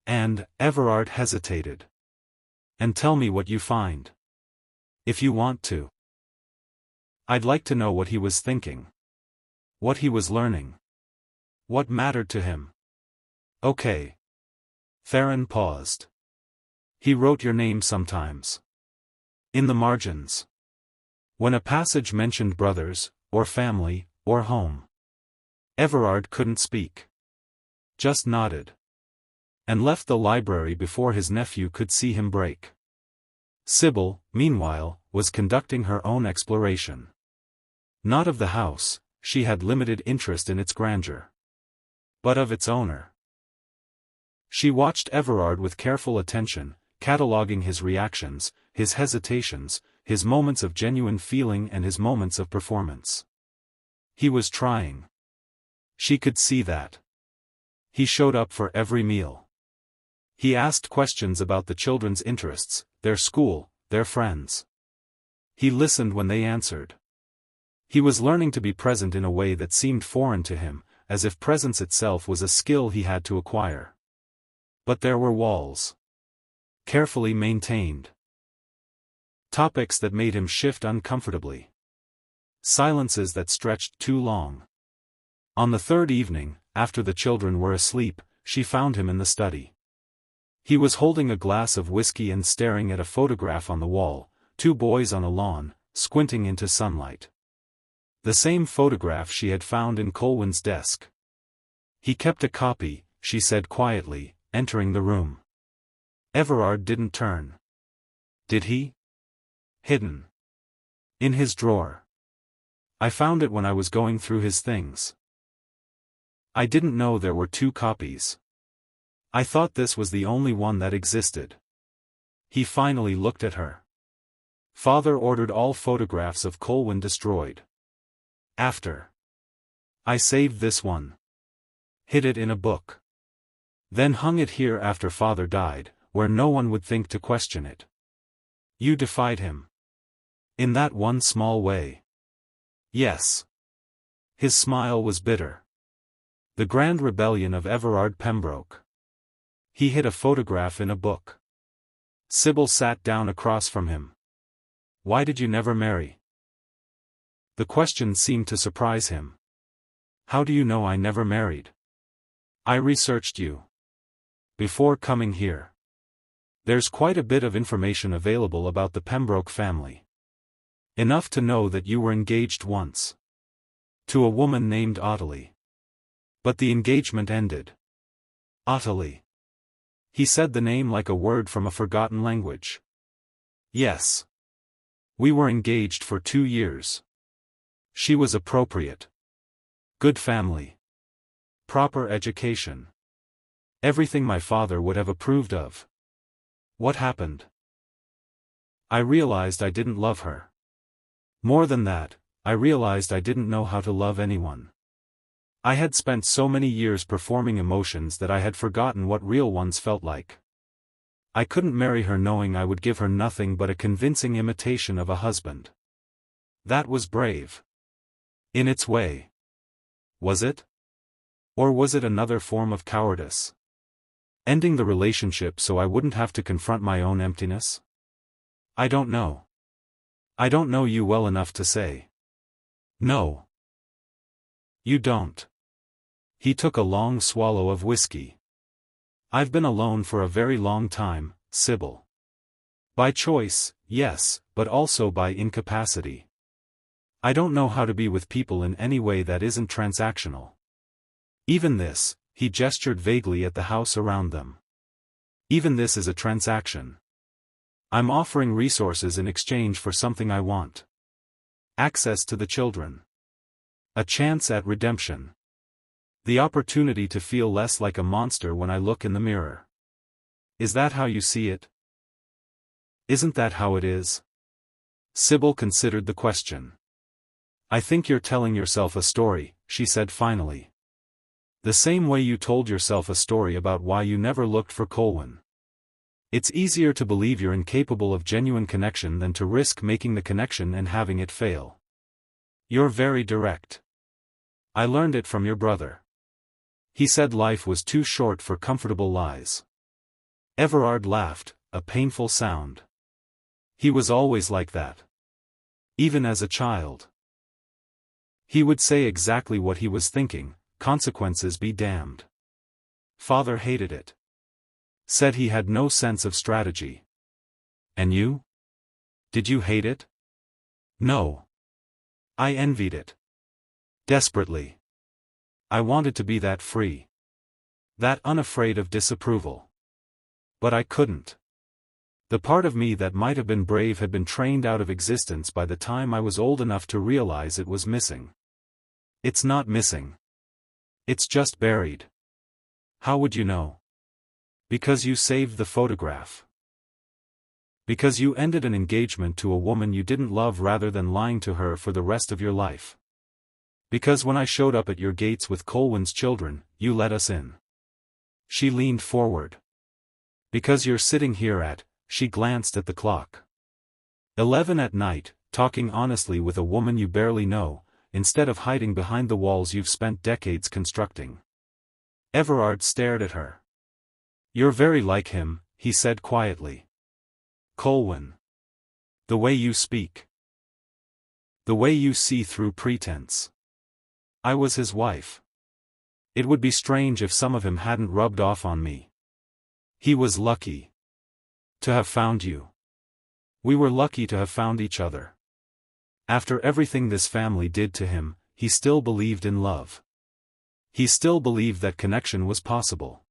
S1: And Everard hesitated. "And tell me what you find. If you want to. I'd like to know what he was thinking. What he was learning. What mattered to him." "Okay." Theron paused. "He wrote your name sometimes. In the margins." When a passage mentioned brothers, or family, or home, Everard couldn't speak. Just nodded. And left the library before his nephew could see him break. Sybil, meanwhile, was conducting her own exploration. Not of the house, she had limited interest in its grandeur. But of its owner. She watched Everard with careful attention, cataloguing his reactions, his hesitations, his moments of genuine feeling and his moments of performance. He was trying. She could see that. He showed up for every meal. He asked questions about the children's interests, their school, their friends. He listened when they answered. He was learning to be present in a way that seemed foreign to him, as if presence itself was a skill he had to acquire. But there were walls. Carefully maintained. Topics that made him shift uncomfortably. Silences that stretched too long. On the third evening, after the children were asleep, she found him in the study. He was holding a glass of whiskey and staring at a photograph on the wall, two boys on a lawn, squinting into sunlight. The same photograph she had found in Colwyn's desk. He kept a copy, she said quietly, entering the room. Everard didn't turn. Did he? Hidden. In his drawer. I found it when I was going through his things. I didn't know there were two copies. I thought this was the only one that existed. He finally looked at her. Father ordered all photographs of Colwyn destroyed. After. I saved this one. Hid it in a book. Then hung it here after Father died, where no one would think to question it. You defied him. In that one small way. Yes. His smile was bitter. The grand rebellion of Everard Pembroke. He hid a photograph in a book. Sybil sat down across from him. Why did you never marry? The question seemed to surprise him. How do you know I never married? I researched you. Before coming here. There's quite a bit of information available about the Pembroke family. Enough to know that you were engaged once. To a woman named Ottilie. But the engagement ended. Ottilie. He said the name like a word from a forgotten language. Yes. We were engaged for 2 years. She was appropriate. Good family. Proper education. Everything my father would have approved of. What happened? I realized I didn't love her. More than that, I realized I didn't know how to love anyone. I had spent so many years performing emotions that I had forgotten what real ones felt like. I couldn't marry her knowing I would give her nothing but a convincing imitation of a husband. That was brave. In its way. Was it? Or was it another form of cowardice? Ending the relationship so I wouldn't have to confront my own emptiness? I don't know. I don't know you well enough to say. No. You don't. He took a long swallow of whiskey. I've been alone for a very long time, Sybil. By choice, yes, but also by incapacity. I don't know how to be with people in any way that isn't transactional. Even this, he gestured vaguely at the house around them. Even this is a transaction. I'm offering resources in exchange for something I want. Access to the children. A chance at redemption. The opportunity to feel less like a monster when I look in the mirror. Is that how you see it? Isn't that how it is? Sybil considered the question. I think you're telling yourself a story, she said finally. The same way you told yourself a story about why you never looked for Colwyn. It's easier to believe you're incapable of genuine connection than to risk making the connection and having it fail. You're very direct. I learned it from your brother. He said life was too short for comfortable lies. Everard laughed, a painful sound. He was always like that. Even as a child. He would say exactly what he was thinking, consequences be damned. Father hated it. Said he had no sense of strategy. And you? Did you hate it? No. I envied it. Desperately. I wanted to be that free. That unafraid of disapproval. But I couldn't. The part of me that might have been brave had been trained out of existence by the time I was old enough to realize it was missing. It's not missing. It's just buried. How would you know? Because you saved the photograph. Because you ended an engagement to a woman you didn't love rather than lying to her for the rest of your life. Because when I showed up at your gates with Colwyn's children, you let us in. She leaned forward. Because you're sitting here at, she glanced at the clock. 11 at night, talking honestly with a woman you barely know, instead of hiding behind the walls you've spent decades constructing. Everard stared at her. You're very like him, he said quietly. Colwyn. The way you speak. The way you see through pretense. I was his wife. It would be strange if some of him hadn't rubbed off on me. He was lucky to have found you. We were lucky to have found each other. After everything this family did to him, he still believed in love. He still believed that connection was possible.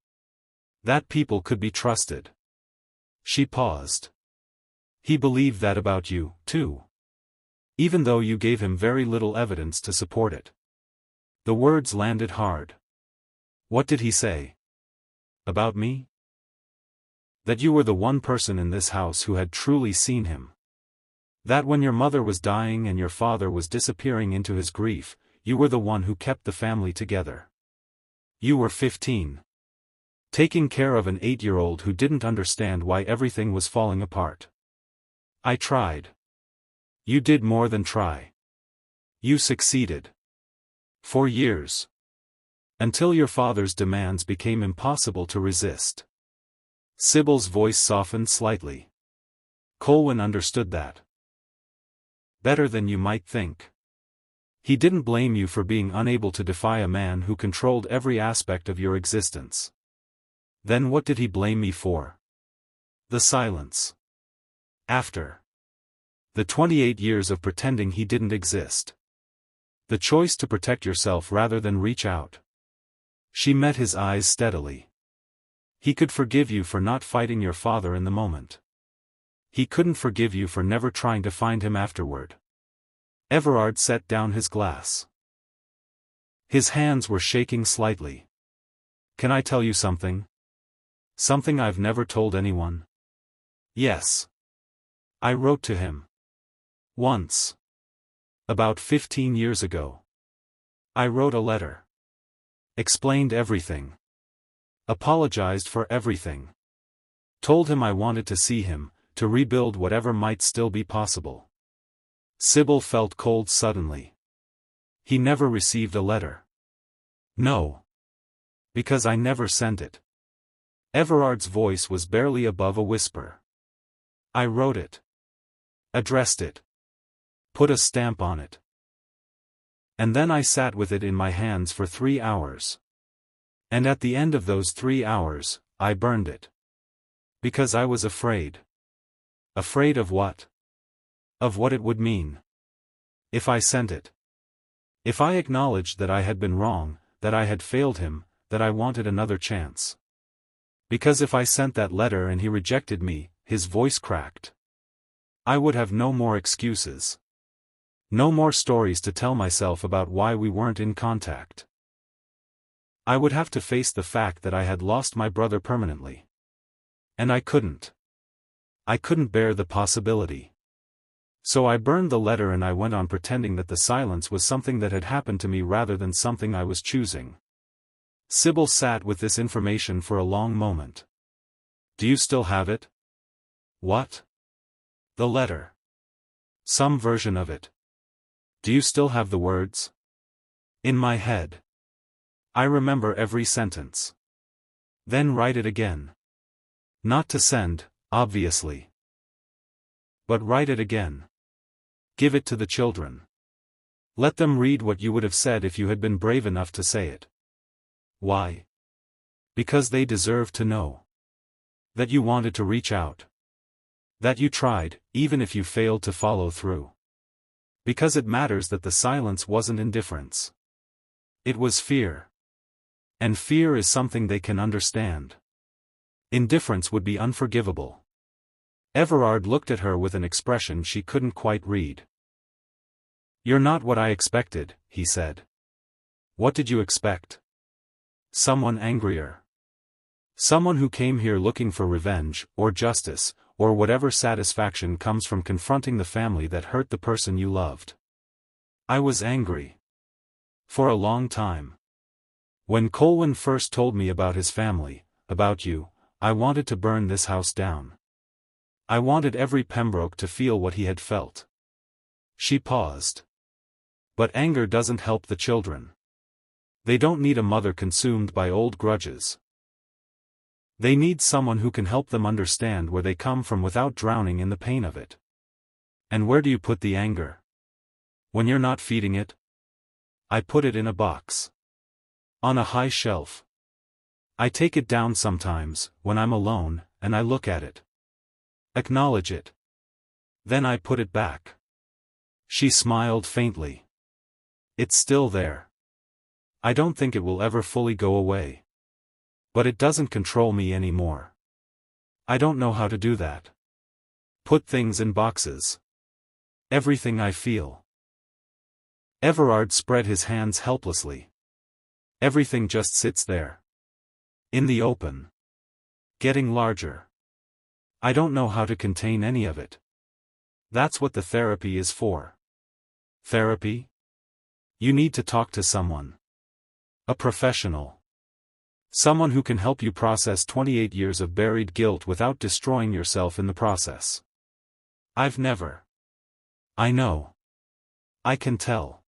S1: That people could be trusted. She paused. He believed that about you, too. Even though you gave him very little evidence to support it. The words landed hard. What did he say? About me? That you were the one person in this house who had truly seen him. That when your mother was dying and your father was disappearing into his grief, you were the one who kept the family together. You were 15. Taking care of an 8-year-old who didn't understand why everything was falling apart. I tried. You did more than try. You succeeded. For years. Until your father's demands became impossible to resist. Sybil's voice softened slightly. Colwyn understood that. Better than you might think. He didn't blame you for being unable to defy a man who controlled every aspect of your existence. Then what did he blame me for? The silence. After. The 28 years of pretending he didn't exist. The choice to protect yourself rather than reach out. She met his eyes steadily. He could forgive you for not fighting your father in the moment. He couldn't forgive you for never trying to find him afterward. Everard set down his glass. His hands were shaking slightly. Can I tell you something? Something I've never told anyone? Yes. I wrote to him. Once. About 15 years ago. I wrote a letter. Explained everything. Apologized for everything. Told him I wanted to see him, to rebuild whatever might still be possible. Sybil felt cold suddenly. He never received a letter. No. Because I never sent it. Everard's voice was barely above a whisper. I wrote it. Addressed it. Put a stamp on it. And then I sat with it in my hands for 3 hours. And at the end of those 3 hours, I burned it. Because I was afraid. Afraid of what? Of what it would mean. If I sent it. If I acknowledged that I had been wrong, that I had failed him, that I wanted another chance. Because if I sent that letter and he rejected me, his voice cracked. I would have no more excuses. No more stories to tell myself about why we weren't in contact. I would have to face the fact that I had lost my brother permanently. And I couldn't. I couldn't bear the possibility. So I burned the letter and I went on pretending that the silence was something that had happened to me rather than something I was choosing. Sybil sat with this information for a long moment. Do you still have it? What? The letter. Some version of it. Do you still have the words? In my head. I remember every sentence. Then write it again. Not to send, obviously. But write it again. Give it to the children. Let them read what you would have said if you had been brave enough to say it. Why? Because they deserve to know. That you wanted to reach out. That you tried, even if you failed to follow through. Because it matters that the silence wasn't indifference. It was fear. And fear is something they can understand. Indifference would be unforgivable. Everard looked at her with an expression she couldn't quite read. "You're not what I expected," he said. "What did you expect?" "Someone angrier. Someone who came here looking for revenge, or justice, or whatever satisfaction comes from confronting the family that hurt the person you loved." I was angry. For a long time. When Colwyn first told me about his family, about you, I wanted to burn this house down. I wanted every Pembroke to feel what he had felt. She paused. But anger doesn't help the children. They don't need a mother consumed by old grudges. They need someone who can help them understand where they come from without drowning in the pain of it. And where do you put the anger? When you're not feeding it? I put it in a box. On a high shelf. I take it down sometimes, when I'm alone, and I look at it. Acknowledge it. Then I put it back. She smiled faintly. It's still there. I don't think it will ever fully go away. But it doesn't control me anymore. I don't know how to do that. Put things in boxes. Everything I feel. Everard spread his hands helplessly. Everything just sits there. In the open. Getting larger. I don't know how to contain any of it. That's what the therapy is for. Therapy? You need to talk to someone. A professional. Someone who can help you process 28 years of buried guilt without destroying yourself in the process. I've never. I know. I can tell.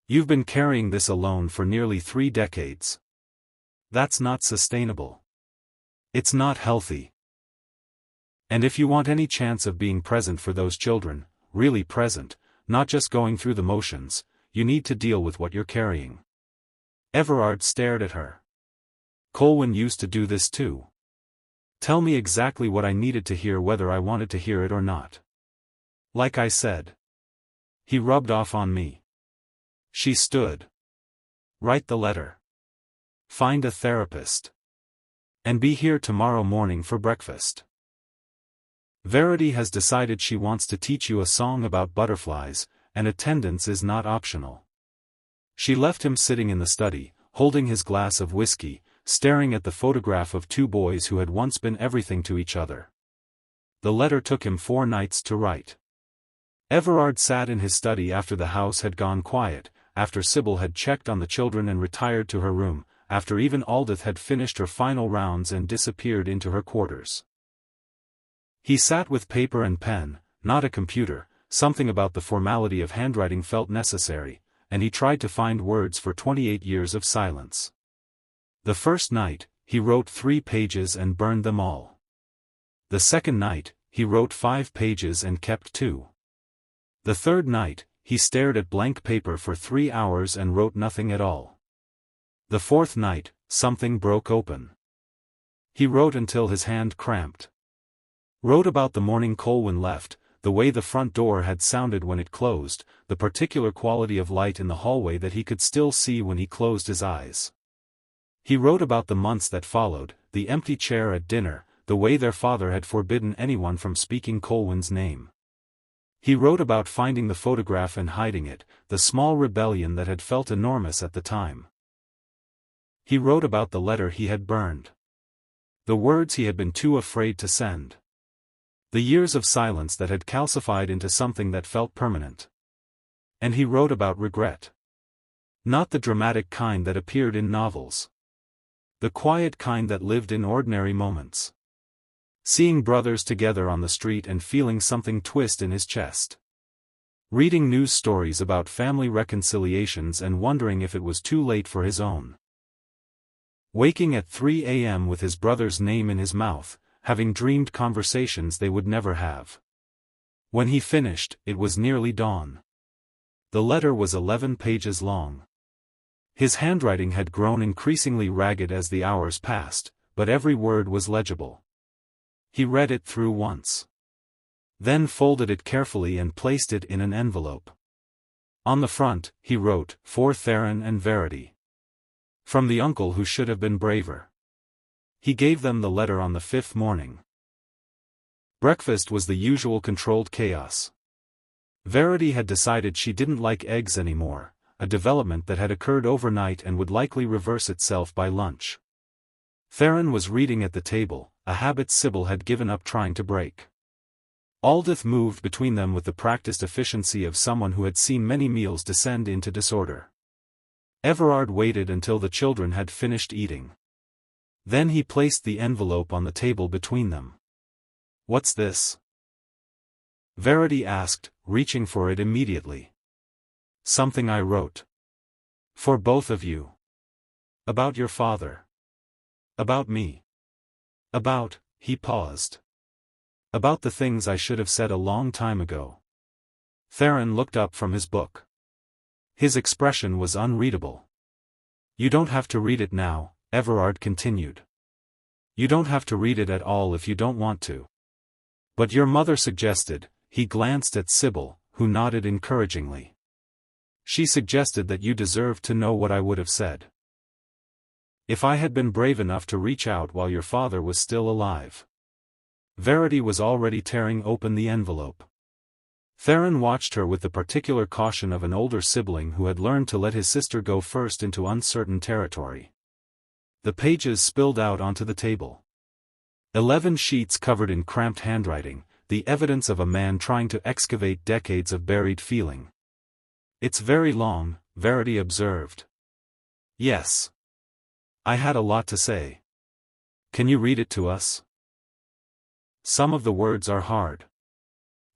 S1: You've been carrying this alone for nearly 3 decades. That's not sustainable. It's not healthy. And if you want any chance of being present for those children, really present, not just going through the motions, you need to deal with what you're carrying. Everard stared at her. Colwyn used to do this too. Tell me exactly what I needed to hear whether I wanted to hear it or not. Like I said. He rubbed off on me. She stood. Write the letter. Find a therapist. And be here tomorrow morning for breakfast. Verity has decided she wants to teach you a song about butterflies, and attendance is not optional. She left him sitting in the study, holding his glass of whiskey, staring at the photograph of 2 boys who had once been everything to each other. The letter took him 4 nights to write. Everard sat in his study after the house had gone quiet, after Sybil had checked on the children and retired to her room, after even Aldith had finished her final rounds and disappeared into her quarters. He sat with paper and pen, not a computer. Something about the formality of handwriting felt necessary, and he tried to find words for 28 years of silence. The first night, he wrote 3 pages and burned them all. The second night, he wrote 5 pages and kept 2. The third night, he stared at blank paper for 3 hours and wrote nothing at all. The fourth night, something broke open. He wrote until his hand cramped. Wrote about the morning Colwyn left, the way the front door had sounded when it closed, the particular quality of light in the hallway that he could still see when he closed his eyes. He wrote about the months that followed, the empty chair at dinner, the way their father had forbidden anyone from speaking Colwyn's name. He wrote about finding the photograph and hiding it, the small rebellion that had felt enormous at the time. He wrote about the letter he had burned. The words he had been too afraid to send. The years of silence that had calcified into something that felt permanent. And he wrote about regret. Not the dramatic kind that appeared in novels. The quiet kind that lived in ordinary moments. Seeing brothers together on the street and feeling something twist in his chest. Reading news stories about family reconciliations and wondering if it was too late for his own. Waking at 3 a.m. with his brother's name in his mouth, having dreamed conversations they would never have. When he finished, it was nearly dawn. The letter was 11 pages long. His handwriting had grown increasingly ragged as the hours passed, but every word was legible. He read it through once. Then folded it carefully and placed it in an envelope. On the front, he wrote, "For Theron and Verity. From the uncle who should have been braver." He gave them the letter on the 5th morning. Breakfast was the usual controlled chaos. Verity had decided she didn't like eggs anymore, a development that had occurred overnight and would likely reverse itself by lunch. Theron was reading at the table, a habit Sybil had given up trying to break. Aldith moved between them with the practiced efficiency of someone who had seen many meals descend into disorder. Everard waited until the children had finished eating. Then he placed the envelope on the table between them. "What's this?" Verity asked, reaching for it immediately. "Something I wrote. For both of you. About your father. About me. About," he paused. "About the things I should have said a long time ago." Theron looked up from his book. His expression was unreadable. "You don't have to read it now," Everard continued. "You don't have to read it at all if you don't want to. But your mother suggested," he glanced at Sybil, who nodded encouragingly. "She suggested that you deserved to know what I would have said. If I had been brave enough to reach out while your father was still alive." Verity was already tearing open the envelope. Theron watched her with the particular caution of an older sibling who had learned to let his sister go first into uncertain territory. The pages spilled out onto the table. 11 sheets covered in cramped handwriting, the evidence of a man trying to excavate decades of buried feeling. "It's very long," Verity observed. "Yes. I had a lot to say. Can you read it to us? Some of the words are hard."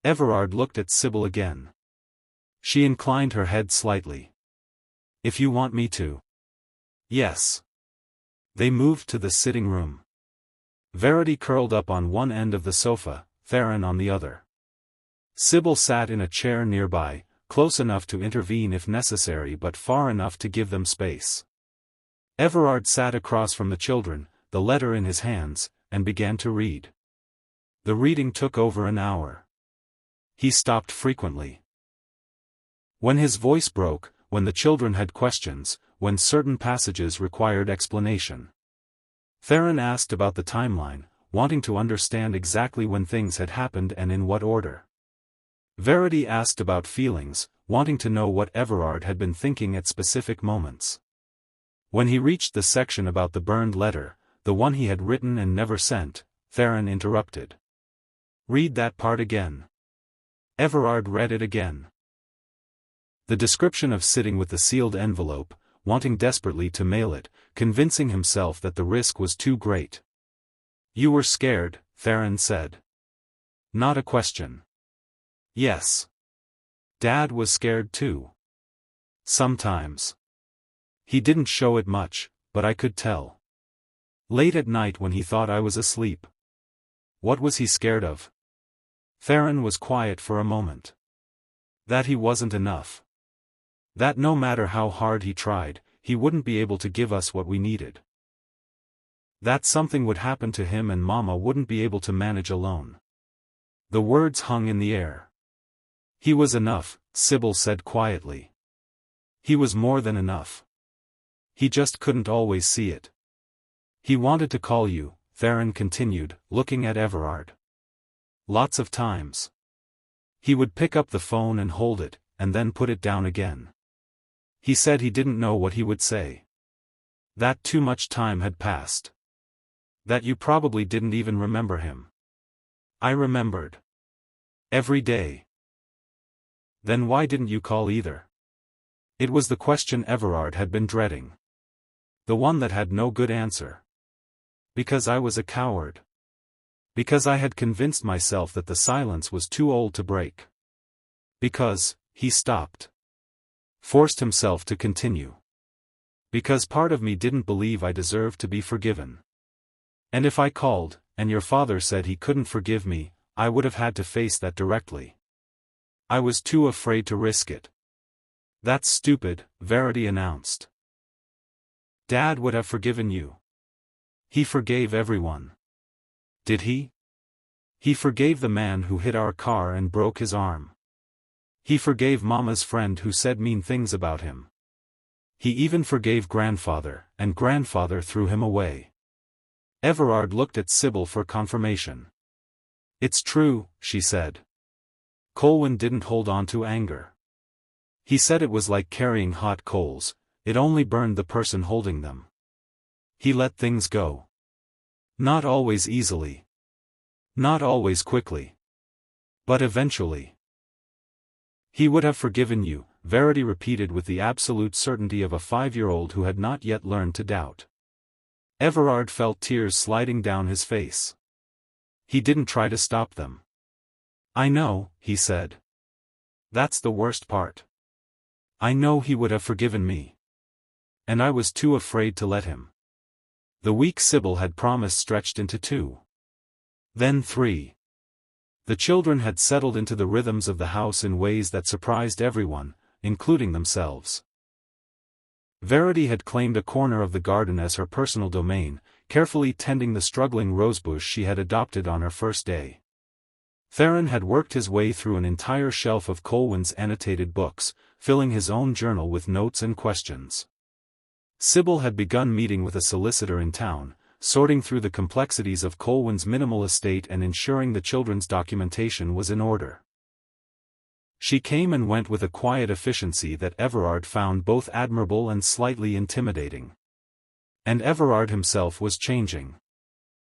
S1: Everard looked at Sybil again. She inclined her head slightly. "If you want me to." "Yes." They moved to the sitting room. Verity curled up on one end of the sofa, Theron on the other. Sybil sat in a chair nearby, close enough to intervene if necessary but far enough to give them space. Everard sat across from the children, the letter in his hands, and began to read. The reading took over an hour. He stopped frequently. When his voice broke, when the children had questions, when certain passages required explanation. Theron asked about the timeline, wanting to understand exactly when things had happened and in what order. Verity asked about feelings, wanting to know what Everard had been thinking at specific moments. When he reached the section about the burned letter, the one he had written and never sent, Theron interrupted. "Read that part again." Everard read it again. The description of sitting with the sealed envelope, wanting desperately to mail it, convincing himself that the risk was too great. "You were scared," Theron said. "Not a question." "Yes. Dad was scared too. Sometimes. He didn't show it much, but I could tell. Late at night when he thought I was asleep." "What was he scared of?" Theron was quiet for a moment. "That he wasn't enough. That no matter how hard he tried, he wouldn't be able to give us what we needed. That something would happen to him and Mama wouldn't be able to manage alone." The words hung in the air. "He was enough," Sybil said quietly. "He was more than enough. He just couldn't always see it. He wanted to call you," Theron continued, looking at Everard. "Lots of times. He would pick up the phone and hold it, and then put it down again. He said he didn't know what he would say. That too much time had passed. That you probably didn't even remember him." "I remembered. Every day." "Then why didn't you call either?" It was the question Everard had been dreading. The one that had no good answer. "Because I was a coward. Because I had convinced myself that the silence was too old to break. Because," he stopped. Forced himself to continue. "Because part of me didn't believe I deserved to be forgiven. And if I called, and your father said he couldn't forgive me, I would have had to face that directly. I was too afraid to risk it." "That's stupid," Verity announced. "Dad would have forgiven you. He forgave everyone." "Did he?" "He forgave the man who hit our car and broke his arm. He forgave Mama's friend who said mean things about him. He even forgave grandfather, and grandfather threw him away. Everard looked at Sybil for confirmation. It's true, she said. Colwyn didn't hold on to anger. He said it was like carrying hot coals, it only burned the person holding them. He let things go. Not always easily. Not always quickly. But eventually. He would have forgiven you, Verity repeated with the absolute certainty of a 5-year-old who had not yet learned to doubt. Everard felt tears sliding down his face. He didn't try to stop them. I know, he said. That's the worst part. I know he would have forgiven me. And I was too afraid to let him. The week Sybil had promised stretched into 2. Then 3. The children had settled into the rhythms of the house in ways that surprised everyone, including themselves. Verity had claimed a corner of the garden as her personal domain, carefully tending the struggling rosebush she had adopted on her first day. Theron had worked his way through an entire shelf of Colwyn's annotated books, filling his own journal with notes and questions. Sybil had begun meeting with a solicitor in town, sorting through the complexities of Colwyn's minimal estate and ensuring the children's documentation was in order. She came and went with a quiet efficiency that Everard found both admirable and slightly intimidating. And Everard himself was changing.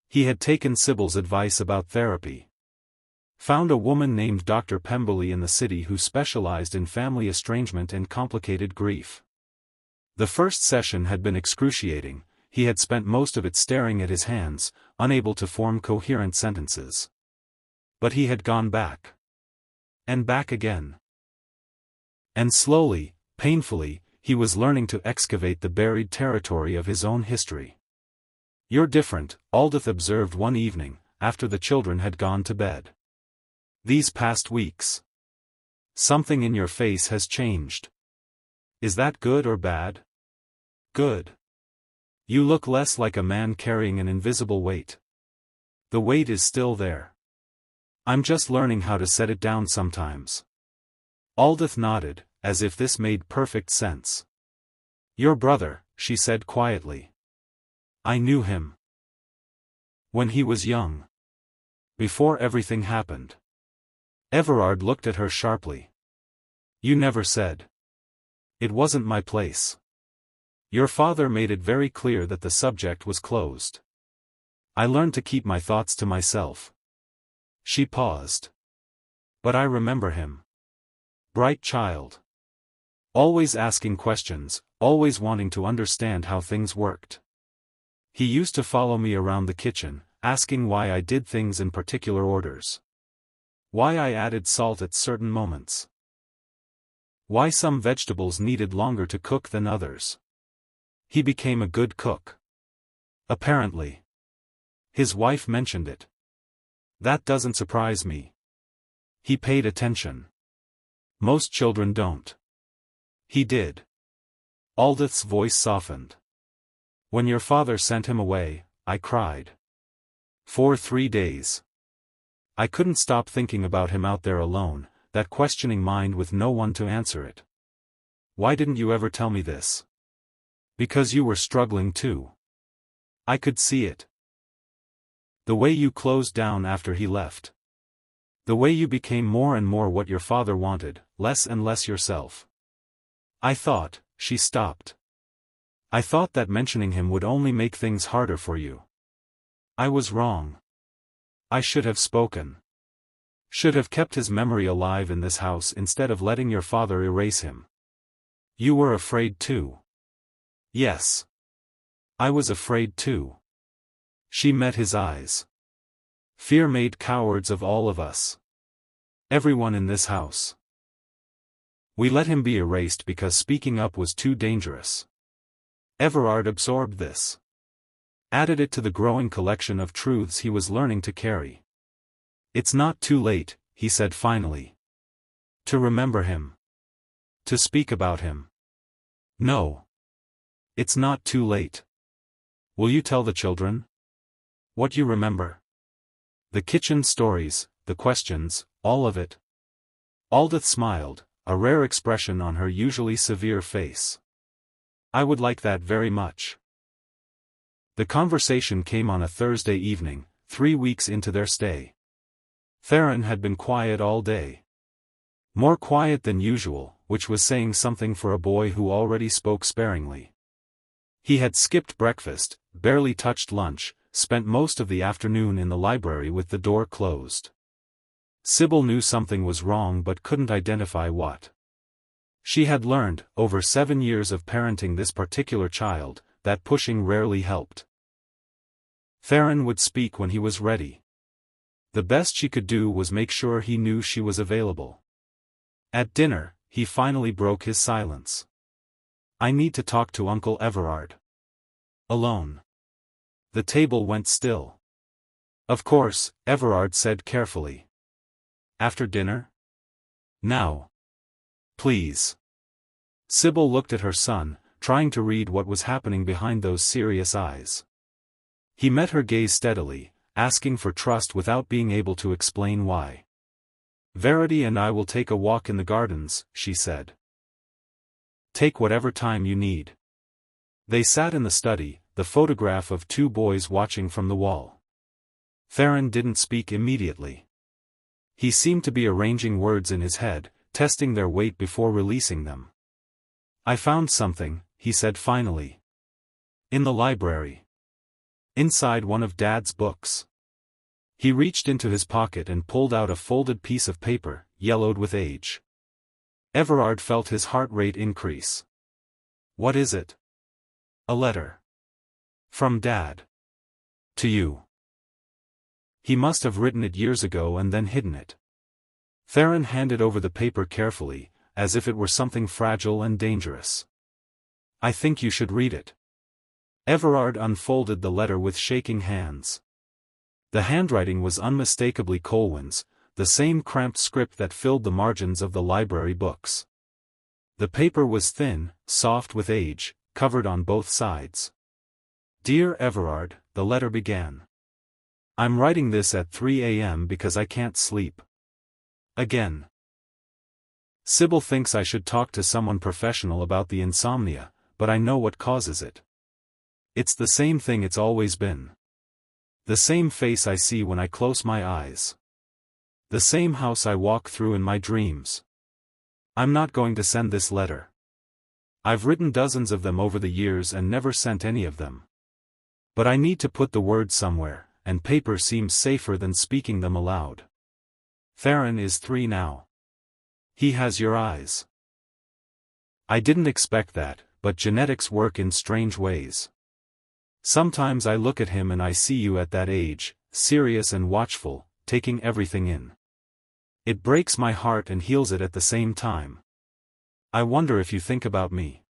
S1: He had taken Sybil's advice about therapy. Found a woman named Dr. Pemberley in the city who specialized in family estrangement and complicated grief. The first session had been excruciating, he had spent most of it staring at his hands, unable to form coherent sentences. But he had gone back. And back again. And slowly, painfully, he was learning to excavate the buried territory of his own history. You're different, Aldith observed one evening, after the children had gone to bed. These past weeks. Something in your face has changed. Is that good or bad? Good. You look less like a man carrying an invisible weight. The weight is still there. I'm just learning how to set it down sometimes. Aldith nodded, as if this made perfect sense. Your brother, she said quietly. I knew him. When he was young. Before everything happened. Everard looked at her sharply. You never said. It wasn't my place. Your father made it very clear that the subject was closed. I learned to keep my thoughts to myself. She paused. But I remember him. Bright child. Always asking questions, always wanting to understand how things worked. He used to follow me around the kitchen, asking why I did things in particular orders. Why I added salt at certain moments. Why some vegetables needed longer to cook than others. He became a good cook. Apparently. His wife mentioned it. That doesn't surprise me. He paid attention. Most children don't. He did. Aldith's voice softened. When your father sent him away, I cried. For 3 days. I couldn't stop thinking about him out there alone, that questioning mind with no one to answer it. Why didn't you ever tell me this? Because you were struggling too. I could see it. The way you closed down after he left. The way you became more and more what your father wanted, less and less yourself. I thought, she stopped. I thought that mentioning him would only make things harder for you. I was wrong. I should have spoken. Should have kept his memory alive in this house instead of letting your father erase him. You were afraid too. Yes. I was afraid too. She met his eyes. Fear made cowards of all of us. Everyone in this house. We let him be erased because speaking up was too dangerous. Everard absorbed this. Added it to the growing collection of truths he was learning to carry. It's not too late, he said finally. To remember him. To speak about him. No. It's not too late. Will you tell the children? What you remember? The kitchen stories, the questions, all of it. Aldith smiled, a rare expression on her usually severe face. I would like that very much. The conversation came on a Thursday evening, 3 weeks into their stay. Theron had been quiet all day. More quiet than usual, which was saying something for a boy who already spoke sparingly. He had skipped breakfast, barely touched lunch, spent most of the afternoon in the library with the door closed. Sybil knew something was wrong but couldn't identify what. She had learned, over 7 years of parenting this particular child, that pushing rarely helped. Theron would speak when he was ready. The best she could do was make sure he knew she was available. At dinner, he finally broke his silence. I need to talk to Uncle Everard. Alone. The table went still. Of course, Everard said carefully. After dinner? Now. Please. Sybil looked at her son, trying to read what was happening behind those serious eyes. He met her gaze steadily, asking for trust without being able to explain why. Verity and I will take a walk in the gardens, she said. Take whatever time you need. They sat in the study, the photograph of 2 boys watching from the wall. Theron didn't speak immediately. He seemed to be arranging words in his head, testing their weight before releasing them. I found something, he said finally. In the library. Inside one of Dad's books. He reached into his pocket and pulled out a folded piece of paper, yellowed with age. Everard felt his heart rate increase. What is it? A letter. From Dad. To you. He must have written it years ago and then hidden it. Theron handed over the paper carefully, as if it were something fragile and dangerous. I think you should read it. Everard unfolded the letter with shaking hands. The handwriting was unmistakably Colwyn's, the same cramped script that filled the margins of the library books. The paper was thin, soft with age, covered on both sides. Dear Everard, the letter began. I'm writing this at 3 a.m. because I can't sleep. Again. Sybil thinks I should talk to someone professional about the insomnia, but I know what causes it. It's the same thing it's always been. The same face I see when I close my eyes. The same house I walk through in my dreams. I'm not going to send this letter. I've written dozens of them over the years and never sent any of them. But I need to put the words somewhere, and paper seems safer than speaking them aloud. Theron is 3 now. He has your eyes. I didn't expect that, but genetics work in strange ways. Sometimes I look at him and I see you at that age, serious and watchful, taking everything in. It breaks my heart and heals it at the same time. I wonder if you think about me.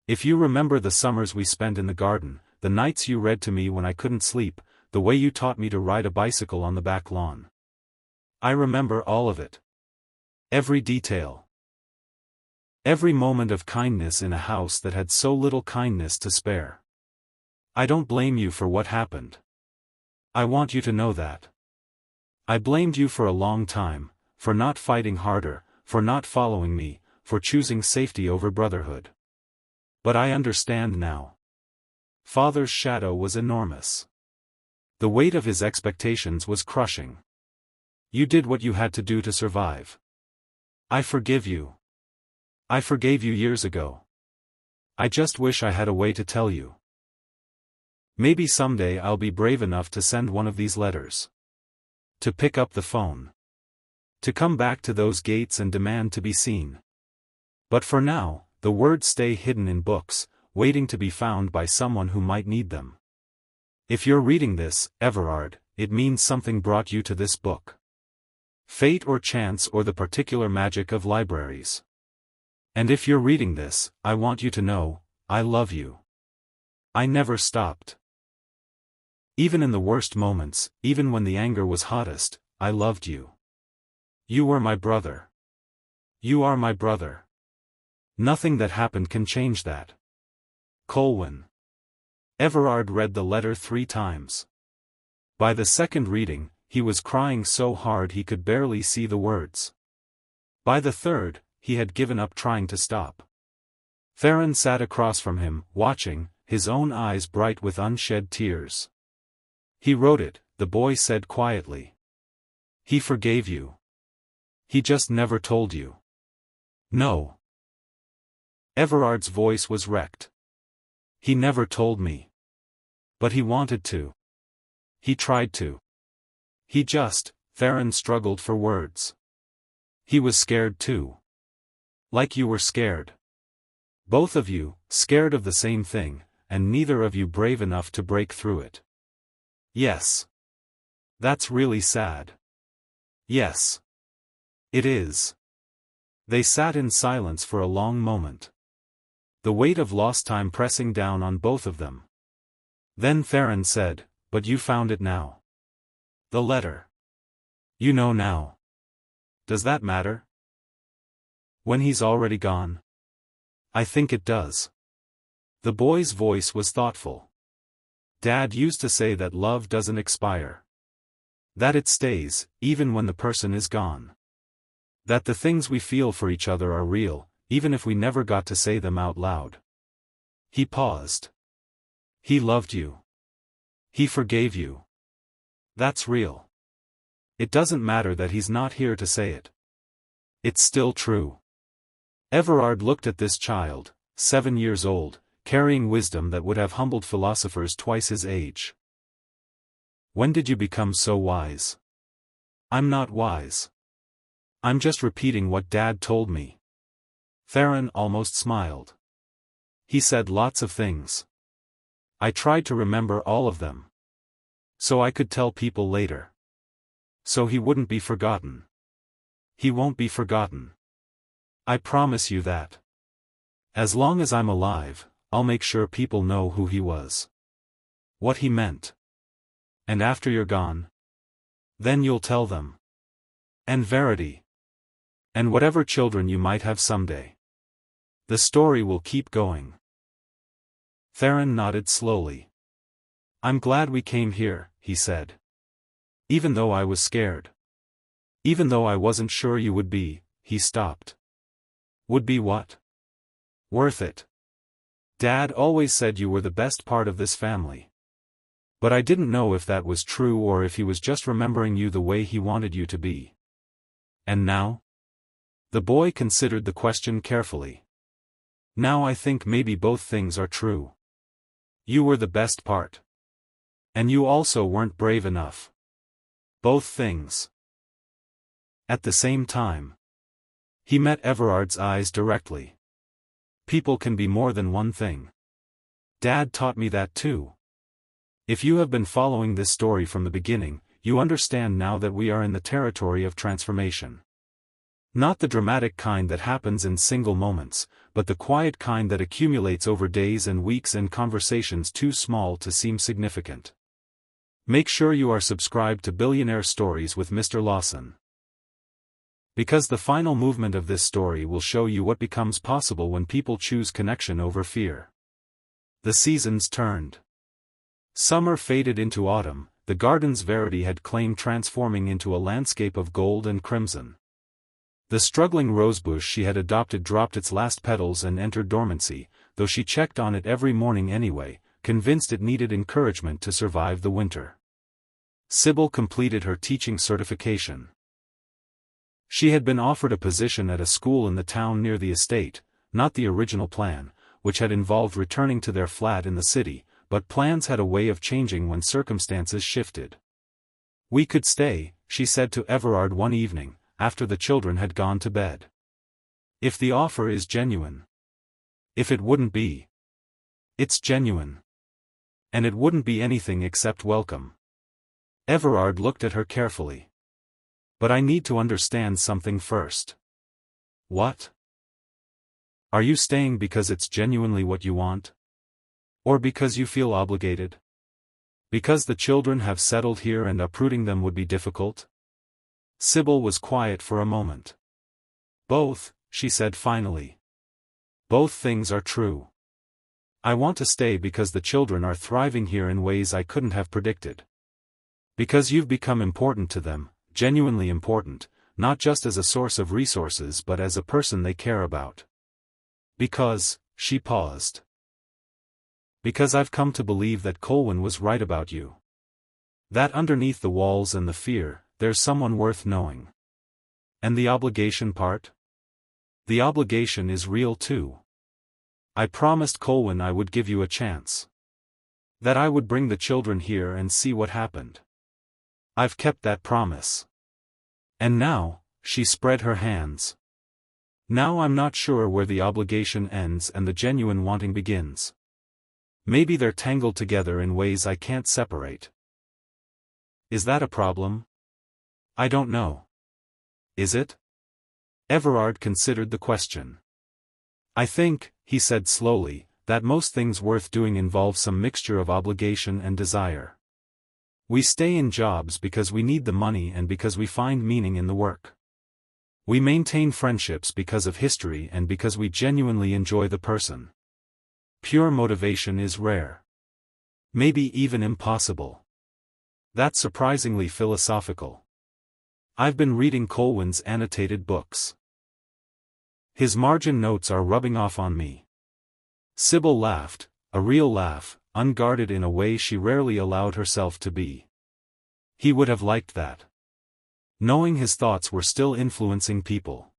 S1: If you remember the summers we spent in the garden, the nights you read to me when I couldn't sleep, the way you taught me to ride a bicycle on the back lawn. I remember all of it. Every detail. Every moment of kindness in a house that had so little kindness to spare. I don't blame you for what happened. I want you to know that. I blamed you for a long time, for not fighting harder, for not following me, for choosing safety over brotherhood. But I understand now. Father's shadow was enormous. The weight of his expectations was crushing. You did what you had to do to survive. I forgive you. I forgave you years ago. I just wish I had a way to tell you. Maybe someday I'll be brave enough to send one of these letters. To pick up the phone. To come back to those gates and demand to be seen. But for now, the words stay hidden in books, waiting to be found by someone who might need them. If you're reading this, Everard, it means something brought you to this book. Fate or chance or the particular magic of libraries. And if you're reading this, I want you to know, I love you. I never stopped. Even in the worst moments, even when the anger was hottest, I loved you. You were my brother. You are my brother. Nothing that happened can change that. Colwyn. Everard read the letter 3 times. By the second reading, he was crying so hard he could barely see the words. By the third, he had given up trying to stop. Theron sat across from him, watching, his own eyes bright with unshed tears. He wrote it, the boy said quietly. He forgave you. He just never told you. No. Everard's voice was wrecked. He never told me. But he wanted to. He tried to. He just, Theron struggled for words. He was scared too. Like you were scared. Both of you, scared of the same thing, and neither of you brave enough to break through it. Yes. That's really sad. Yes. It is. They sat in silence for a long moment. The weight of lost time pressing down on both of them. Then Theron said, "But you found it now. The letter. You know now. Does that matter? When he's already gone?" "I think it does." The boy's voice was thoughtful. "Dad used to say that love doesn't expire. That it stays, even when the person is gone. That the things we feel for each other are real, even if we never got to say them out loud." He paused. "He loved you. He forgave you. That's real. It doesn't matter that he's not here to say it. It's still true." Everard looked at this child, 7 years old, carrying wisdom that would have humbled philosophers twice his age. "When did you become so wise?" "I'm not wise. I'm just repeating what Dad told me." Theron almost smiled. "He said lots of things. I tried to remember all of them. So I could tell people later. So he wouldn't be forgotten. He won't be forgotten. I promise you that. As long as I'm alive, I'll make sure people know who he was. What he meant. And after you're gone, then you'll tell them. And Verity. And whatever children you might have someday. The story will keep going." Theron nodded slowly. "I'm glad we came here," he said. "Even though I was scared. Even though I wasn't sure you would be," he stopped. "Would be what?" "Worth it. Dad always said you were the best part of this family. But I didn't know if that was true or if he was just remembering you the way he wanted you to be. And now?" The boy considered the question carefully. "Now I think maybe both things are true. You were the best part. And you also weren't brave enough. Both things." At the same time. He met Everard's eyes directly. "People can be more than one thing. Dad taught me that too. If you have been following this story from the beginning, you understand now that we are in the territory of transformation. Not the dramatic kind that happens in single moments, but the quiet kind that accumulates over days and weeks in conversations too small to seem significant. Make sure you are subscribed to Billionaire Stories with Mr. Lawson. Because the final movement of this story will show you what becomes possible when people choose connection over fear. The seasons turned. Summer faded into autumn, the garden's Verity had claimed transforming into a landscape of gold and crimson. The struggling rosebush she had adopted dropped its last petals and entered dormancy, though she checked on it every morning anyway, convinced it needed encouragement to survive the winter. Sybil completed her teaching certification. She had been offered a position at a school in the town near the estate, not the original plan, which had involved returning to their flat in the city, but plans had a way of changing when circumstances shifted. "We could stay," she said to Everard one evening, after the children had gone to bed. "If the offer is genuine." "If it wouldn't be." "It's genuine. And it wouldn't be anything except welcome." Everard looked at her carefully. "But I need to understand something first." "What?" "Are you staying because it's genuinely what you want? Or because you feel obligated? Because the children have settled here and uprooting them would be difficult?" Sybil was quiet for a moment. "Both," she said finally. "Both things are true. I want to stay because the children are thriving here in ways I couldn't have predicted. Because you've become important to them, genuinely important, not just as a source of resources but as a person they care about. Because, she paused. Because I've come to believe that Colwyn was right about you. That underneath the walls and the fear, there's someone worth knowing. And the obligation part? The obligation is real too. I promised Colwyn I would give you a chance. That I would bring the children here and see what happened. I've kept that promise. And now, she spread her hands. Now I'm not sure where the obligation ends and the genuine wanting begins. Maybe they're tangled together in ways I can't separate. Is that a problem? I don't know. Is it? Everard considered the question. I think, he said slowly, that most things worth doing involve some mixture of obligation and desire. We stay in jobs because we need the money and because we find meaning in the work. We maintain friendships because of history and because we genuinely enjoy the person. Pure motivation is rare. Maybe even impossible. That's surprisingly philosophical. I've been reading Colwyn's annotated books. His margin notes are rubbing off on me. Sybil laughed, a real laugh, unguarded in a way she rarely allowed herself to be. He would have liked that. Knowing his thoughts were still influencing people.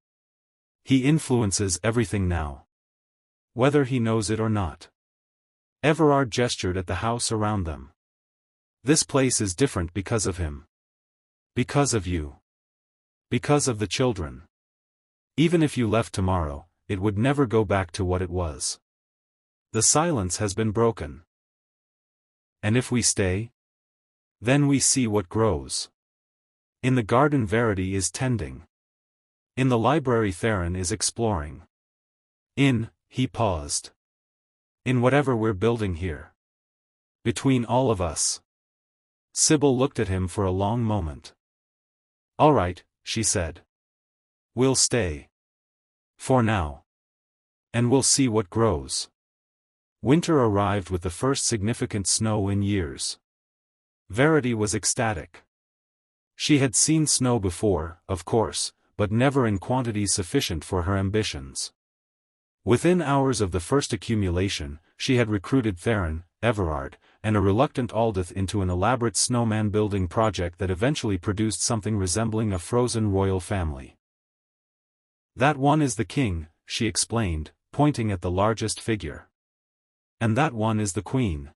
S1: He influences everything now. Whether he knows it or not. Everard gestured at the house around them. This place is different because of him. Because of you. Because of the children. Even if you left tomorrow, it would never go back to what it was. The silence has been broken. And if we stay? Then we see what grows. In the garden Verity is tending. In the library Theron is exploring. He paused. In whatever we're building here. Between all of us. Sybil looked at him for a long moment. All right, she said. We'll stay. For now. And we'll see what grows. Winter arrived with the first significant snow in years. Verity was ecstatic. She had seen snow before, of course, but never in quantities sufficient for her ambitions. Within hours of the first accumulation, she had recruited Theron, Everard, and a reluctant Aldith into an elaborate snowman building project that eventually produced something resembling a frozen royal family. That one is the king, she explained, pointing at the largest figure. And that one is the queen.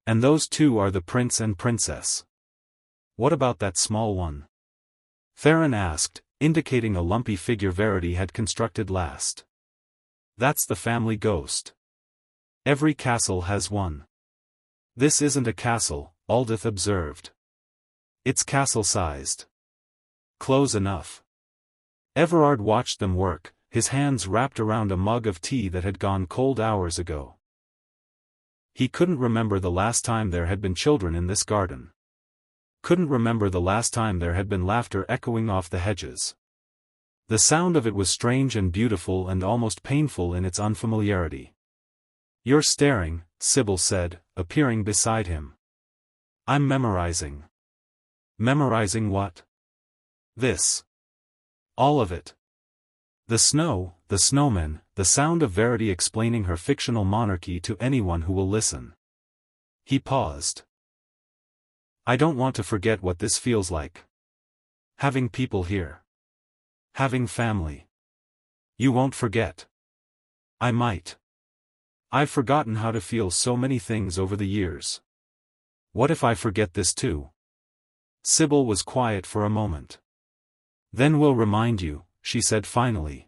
S1: And those two are the prince and princess. What about that small one? Theron asked, indicating a lumpy figure Verity had constructed last. That's the family ghost. Every castle has one. This isn't a castle, Aldith observed. It's castle-sized. Close enough. Everard watched them work, his hands wrapped around a mug of tea that had gone cold hours ago. He couldn't remember the last time there had been children in this garden. Couldn't remember the last time there had been laughter echoing off the hedges. The sound of it was strange and beautiful and almost painful in its unfamiliarity. You're staring, Sybil said, appearing beside him. I'm memorizing. Memorizing what? This. All of it. The snow, the snowmen, the sound of Verity explaining her fictional monarchy to anyone who will listen. He paused. I don't want to forget what this feels like. Having people here. Having family. You won't forget. I might. I've forgotten how to feel so many things over the years. What if I forget this too? Sybil was quiet for a moment. Then we'll remind you, she said finally.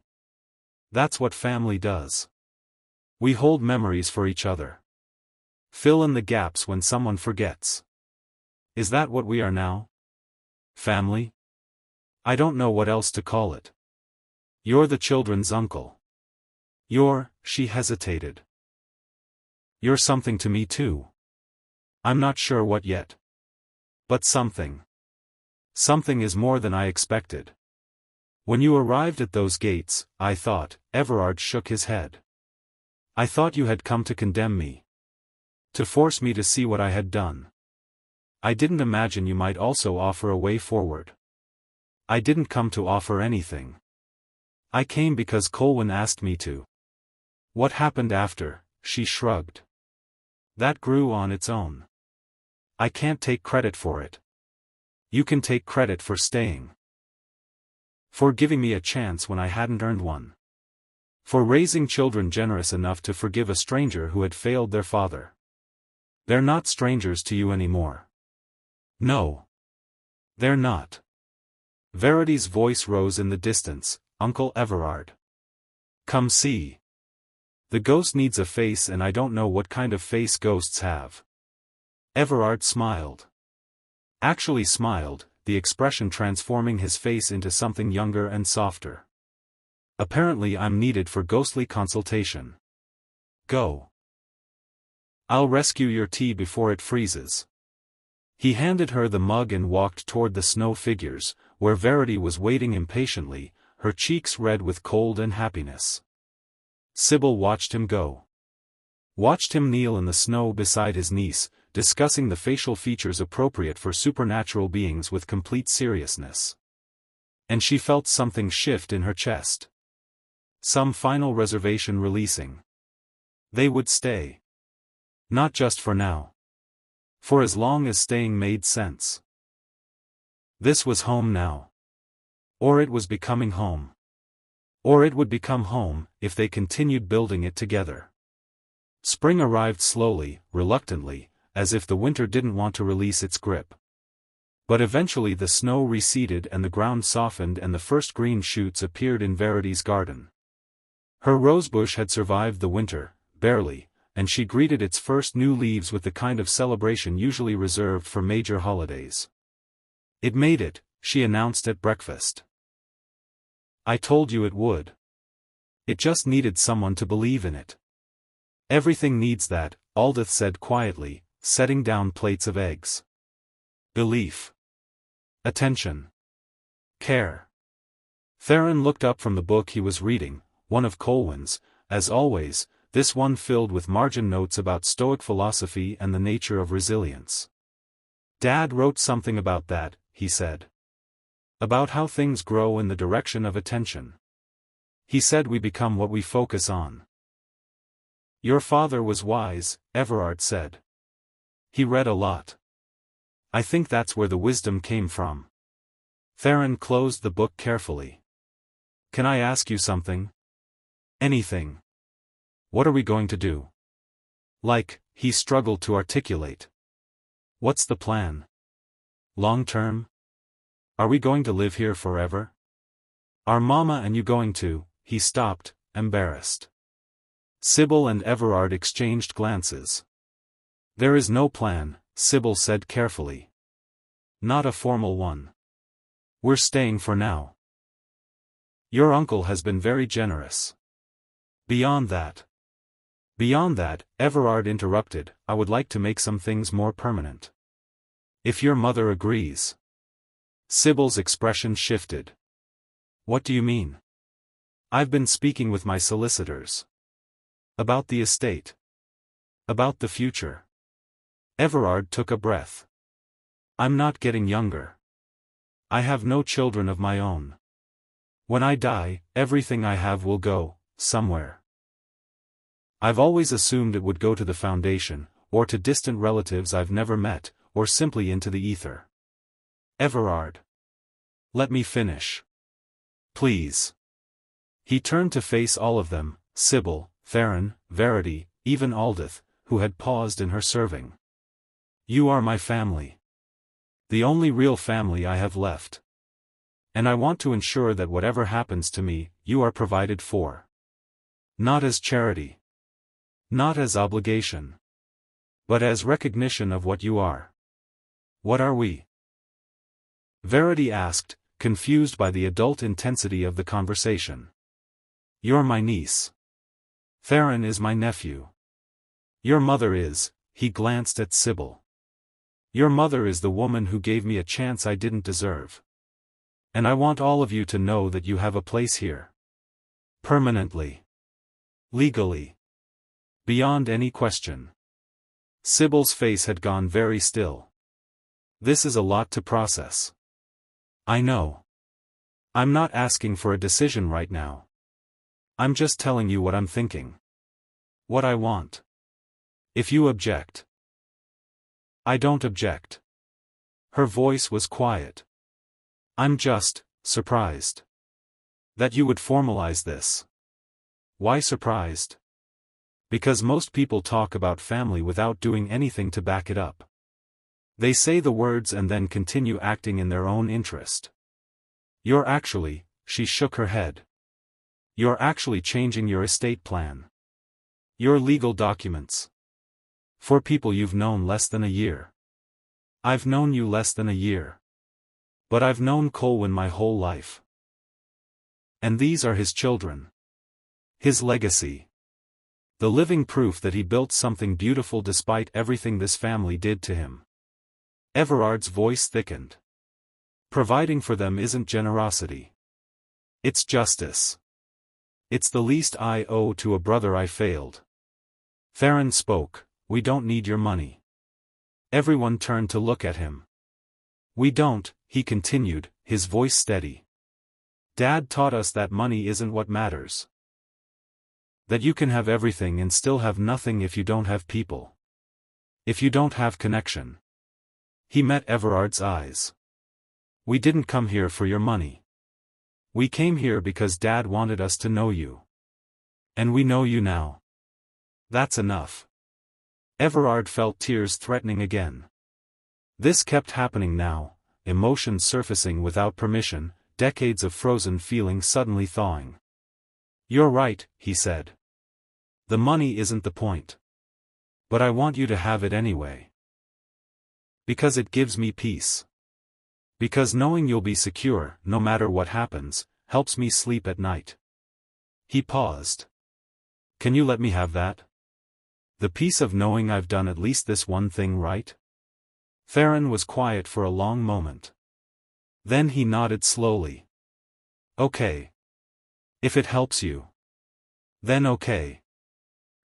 S1: That's what family does. We hold memories for each other. Fill in the gaps when someone forgets. Is that what we are now? Family? I don't know what else to call it. You're the children's uncle. She hesitated. You're something to me too. I'm not sure what yet. But something. Something is more than I expected. When you arrived at those gates, I thought, Everard shook his head. I thought you had come to condemn me. To force me to see what I had done. I didn't imagine you might also offer a way forward. I didn't come to offer anything. I came because Colwyn asked me to. What happened after, she shrugged. That grew on its own. I can't take credit for it. You can take credit for staying. For giving me a chance when I hadn't earned one. For raising children generous enough to forgive a stranger who had failed their father. They're not strangers to you anymore. No. They're not. Verity's voice rose in the distance. Uncle Everard. Come see. The ghost needs a face and I don't know what kind of face ghosts have. Everard smiled. Actually smiled, the expression transforming his face into something younger and softer. Apparently I'm needed for ghostly consultation. Go. I'll rescue your tea before it freezes. He handed her the mug and walked toward the snow figures, where Verity was waiting impatiently, her cheeks red with cold and happiness. Sybil watched him go. Watched him kneel in the snow beside his niece, discussing the facial features appropriate for supernatural beings with complete seriousness. And she felt something shift in her chest. Some final reservation releasing. They would stay. Not just for now. For as long as staying made sense. This was home now. Or it was becoming home. Or it would become home, if they continued building it together. Spring arrived slowly, reluctantly, as if the winter didn't want to release its grip. But eventually the snow receded and the ground softened and the first green shoots appeared in Verity's garden. Her rosebush had survived the winter, barely, and she greeted its first new leaves with the kind of celebration usually reserved for major holidays. It made it, she announced at breakfast. I told you it would. It just needed someone to believe in it. Everything needs that, Aldith said quietly, setting down plates of eggs. Belief. Attention. Care. Theron looked up from the book he was reading, one of Colwyn's, as always, this one filled with margin notes about Stoic philosophy and the nature of resilience. Dad wrote something about that, he said. About how things grow in the direction of attention. He said we become what we focus on. Your father was wise, Everard said. He read a lot. I think that's where the wisdom came from. Theron closed the book carefully. Can I ask you something? Anything. What are we going to do? Like, he struggled to articulate. What's the plan? Long term? Are we going to live here forever? Are Mama and you going to? He stopped, embarrassed. Sybil and Everard exchanged glances. There is no plan, Sybil said carefully. Not a formal one. We're staying for now. Your uncle has been very generous. Beyond that, Everard interrupted, I would like to make some things more permanent. If your mother agrees. Sybil's expression shifted. What do you mean? I've been speaking with my solicitors. About the estate. About the future. Everard took a breath. I'm not getting younger. I have no children of my own. When I die, everything I have will go, somewhere. I've always assumed it would go to the foundation, or to distant relatives I've never met, or simply into the ether. Everard. Let me finish. Please. He turned to face all of them, Sybil, Theron, Verity, even Aldith, who had paused in her serving. You are my family. The only real family I have left. And I want to ensure that whatever happens to me, you are provided for. Not as charity. Not as obligation. But as recognition of what you are. What are we? Verity asked, confused by the adult intensity of the conversation. You're my niece. Theron is my nephew. Your mother is, he glanced at Sybil. Your mother is the woman who gave me a chance I didn't deserve. And I want all of you to know that you have a place here. Permanently. Legally. Beyond any question. Sybil's face had gone very still. This is a lot to process. I know. I'm not asking for a decision right now. I'm just telling you what I'm thinking. What I want. If you object. I don't object. Her voice was quiet. I'm just surprised that you would formalize this. Why surprised? Because most people talk about family without doing anything to back it up. They say the words and then continue acting in their own interest. You're actually, she shook her head. You're actually changing your estate plan. Your legal documents. For people you've known less than a year. I've known you less than a year. But I've known Colwyn my whole life. And these are his children. His legacy. The living proof that he built something beautiful despite everything this family did to him. Everard's voice thickened. Providing for them isn't generosity. It's justice. It's the least I owe to a brother I failed. Theron spoke, we don't need your money. Everyone turned to look at him. We don't, he continued, his voice steady. Dad taught us that money isn't what matters. That you can have everything and still have nothing if you don't have people. If you don't have connection. He met Everard's eyes. We didn't come here for your money. We came here because Dad wanted us to know you. And we know you now. That's enough. Everard felt tears threatening again. This kept happening now, emotions surfacing without permission, decades of frozen feeling suddenly thawing. You're right, he said. The money isn't the point. But I want you to have it anyway. Because it gives me peace. Because knowing you'll be secure, no matter what happens, helps me sleep at night. He paused. Can you let me have that? The peace of knowing I've done at least this one thing right? Theron was quiet for a long moment. Then he nodded slowly. Okay. If it helps you. Then okay.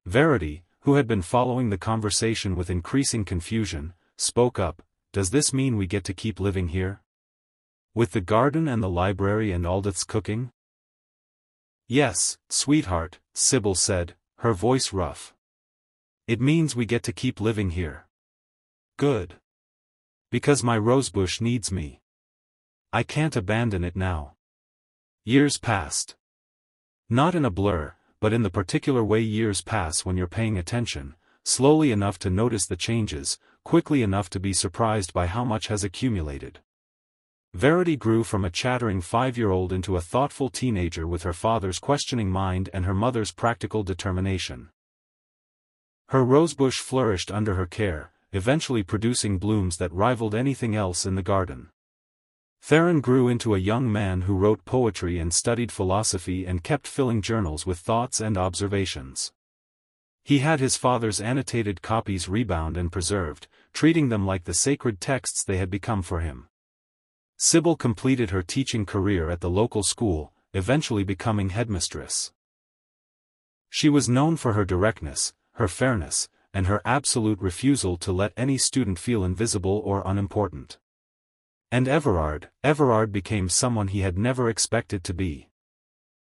S1: Verity, who had been following the conversation with increasing confusion, spoke up, does this mean we get to keep living here? With the garden and the library and Aldith's cooking? Yes, sweetheart, Sybil said, her voice rough. It means we get to keep living here. Good. Because my rosebush needs me. I can't abandon it now. Years passed. Not in a blur, but in the particular way years pass when you're paying attention, slowly enough to notice the changes, quickly enough to be surprised by how much has accumulated. Verity grew from a chattering 5-year-old into a thoughtful teenager with her father's questioning mind and her mother's practical determination. Her rosebush flourished under her care, eventually producing blooms that rivaled anything else in the garden. Theron grew into a young man who wrote poetry and studied philosophy and kept filling journals with thoughts and observations. He had his father's annotated copies rebound and preserved, treating them like the sacred texts they had become for him. Sybil completed her teaching career at the local school, eventually becoming headmistress. She was known for her directness, her fairness, and her absolute refusal to let any student feel invisible or unimportant. And Everard became someone he had never expected to be.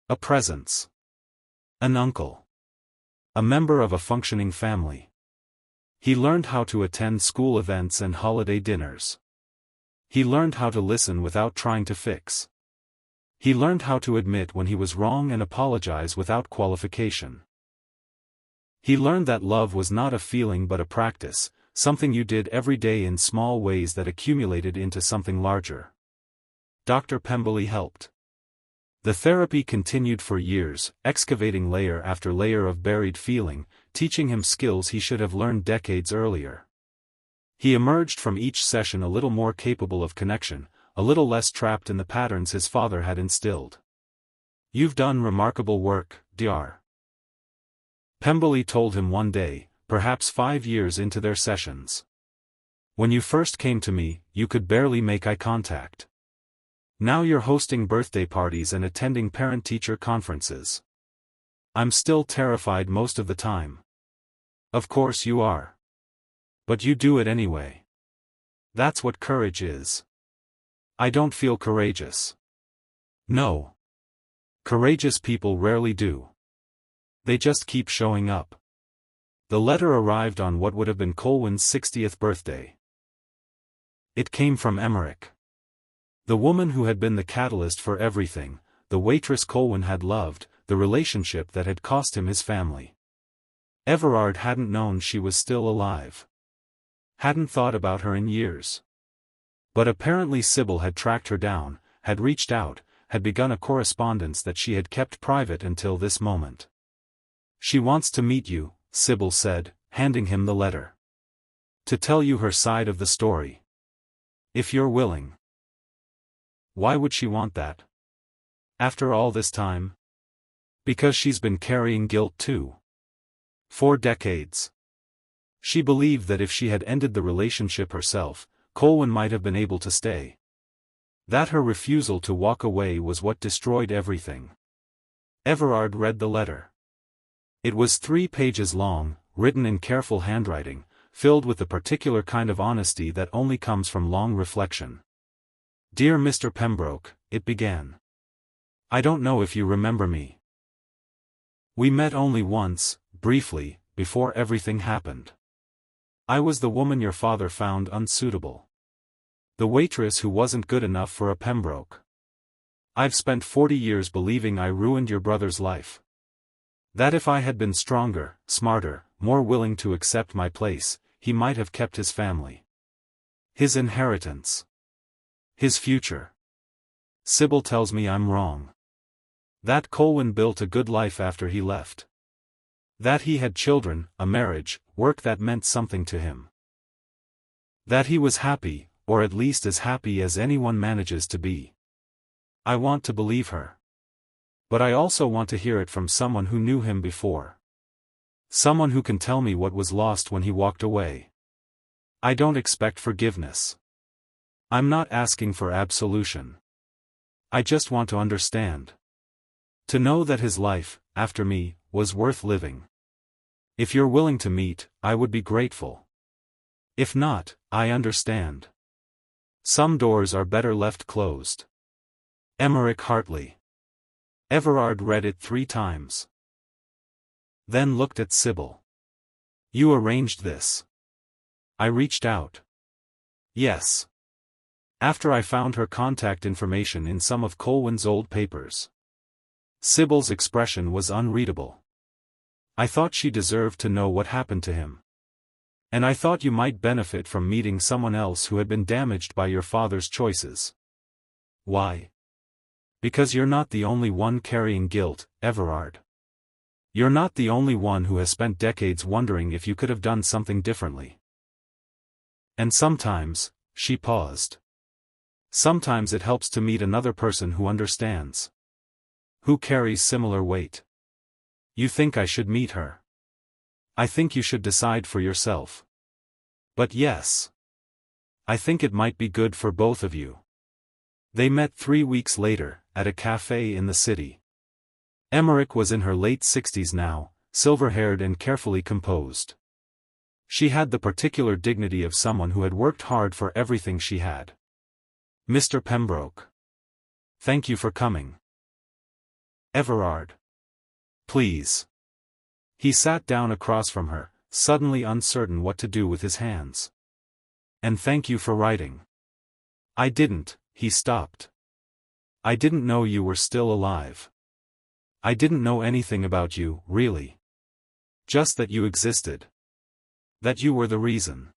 S1: A presence. An uncle. A member of a functioning family. He learned how to attend school events and holiday dinners. He learned how to listen without trying to fix. He learned how to admit when he was wrong and apologize without qualification. He learned that love was not a feeling but a practice, something you did every day in small ways that accumulated into something larger. Dr. Pemberley helped. The therapy continued for years, excavating layer after layer of buried feeling, teaching him skills he should have learned decades earlier. He emerged from each session a little more capable of connection, a little less trapped in the patterns his father had instilled. You've done remarkable work, Dr. Pemberley told him one day, perhaps 5 years into their sessions. When you first came to me, you could barely make eye contact. Now you're hosting birthday parties and attending parent-teacher conferences. I'm still terrified most of the time. Of course you are. But you do it anyway. That's what courage is. I don't feel courageous. No. Courageous people rarely do. They just keep showing up. The letter arrived on what would have been Colwyn's 60th birthday. It came from Emmerich. The woman who had been the catalyst for everything, the waitress Colwyn had loved, the relationship that had cost him his family. Everard hadn't known she was still alive. Hadn't thought about her in years. But apparently Sybil had tracked her down, had reached out, had begun a correspondence that she had kept private until this moment. "She wants to meet you," Sybil said, handing him the letter. "To tell you her side of the story. If you're willing." Why would she want that? After all this time? Because she's been carrying guilt too. For decades. She believed that if she had ended the relationship herself, Colwyn might have been able to stay. That her refusal to walk away was what destroyed everything. Everard read the letter. It was 3 pages long, written in careful handwriting, filled with the particular kind of honesty that only comes from long reflection. "Dear Mr. Pembroke," it began. "I don't know if you remember me. We met only once, briefly, before everything happened. I was the woman your father found unsuitable. The waitress who wasn't good enough for a Pembroke. I've spent 40 years believing I ruined your brother's life. That if I had been stronger, smarter, more willing to accept my place, he might have kept his family. His inheritance. His future. Sybil tells me I'm wrong. That Colwyn built a good life after he left. That he had children, a marriage, work that meant something to him. That he was happy, or at least as happy as anyone manages to be. I want to believe her. But I also want to hear it from someone who knew him before. Someone who can tell me what was lost when he walked away. I don't expect forgiveness. I'm not asking for absolution. I just want to understand. To know that his life, after me, was worth living. If you're willing to meet, I would be grateful. If not, I understand. Some doors are better left closed. Emmerich Hartley." Everard read it 3 times. Then looked at Sybil. "You arranged this?" "I reached out." "Yes. After I found her contact information in some of Colwyn's old papers." Sybil's expression was unreadable. "I thought she deserved to know what happened to him. And I thought you might benefit from meeting someone else who had been damaged by your father's choices." "Why?" "Because you're not the only one carrying guilt, Everard. You're not the only one who has spent decades wondering if you could have done something differently. And sometimes," she paused. "Sometimes it helps to meet another person who understands. Who carries similar weight. You think I should meet her? I think you should decide for yourself. But yes. I think it might be good for both of you." They met 3 weeks later, at a cafe in the city. Emmerich was in her late 60s now, silver-haired and carefully composed. She had the particular dignity of someone who had worked hard for everything she had. "Mr. Pembroke. Thank you for coming." "Everard. Please." He sat down across from her, suddenly uncertain what to do with his hands. "And thank you for writing." "I didn't," he stopped. "I didn't know you were still alive. I didn't know anything about you, really. Just that you existed. That you were the reason.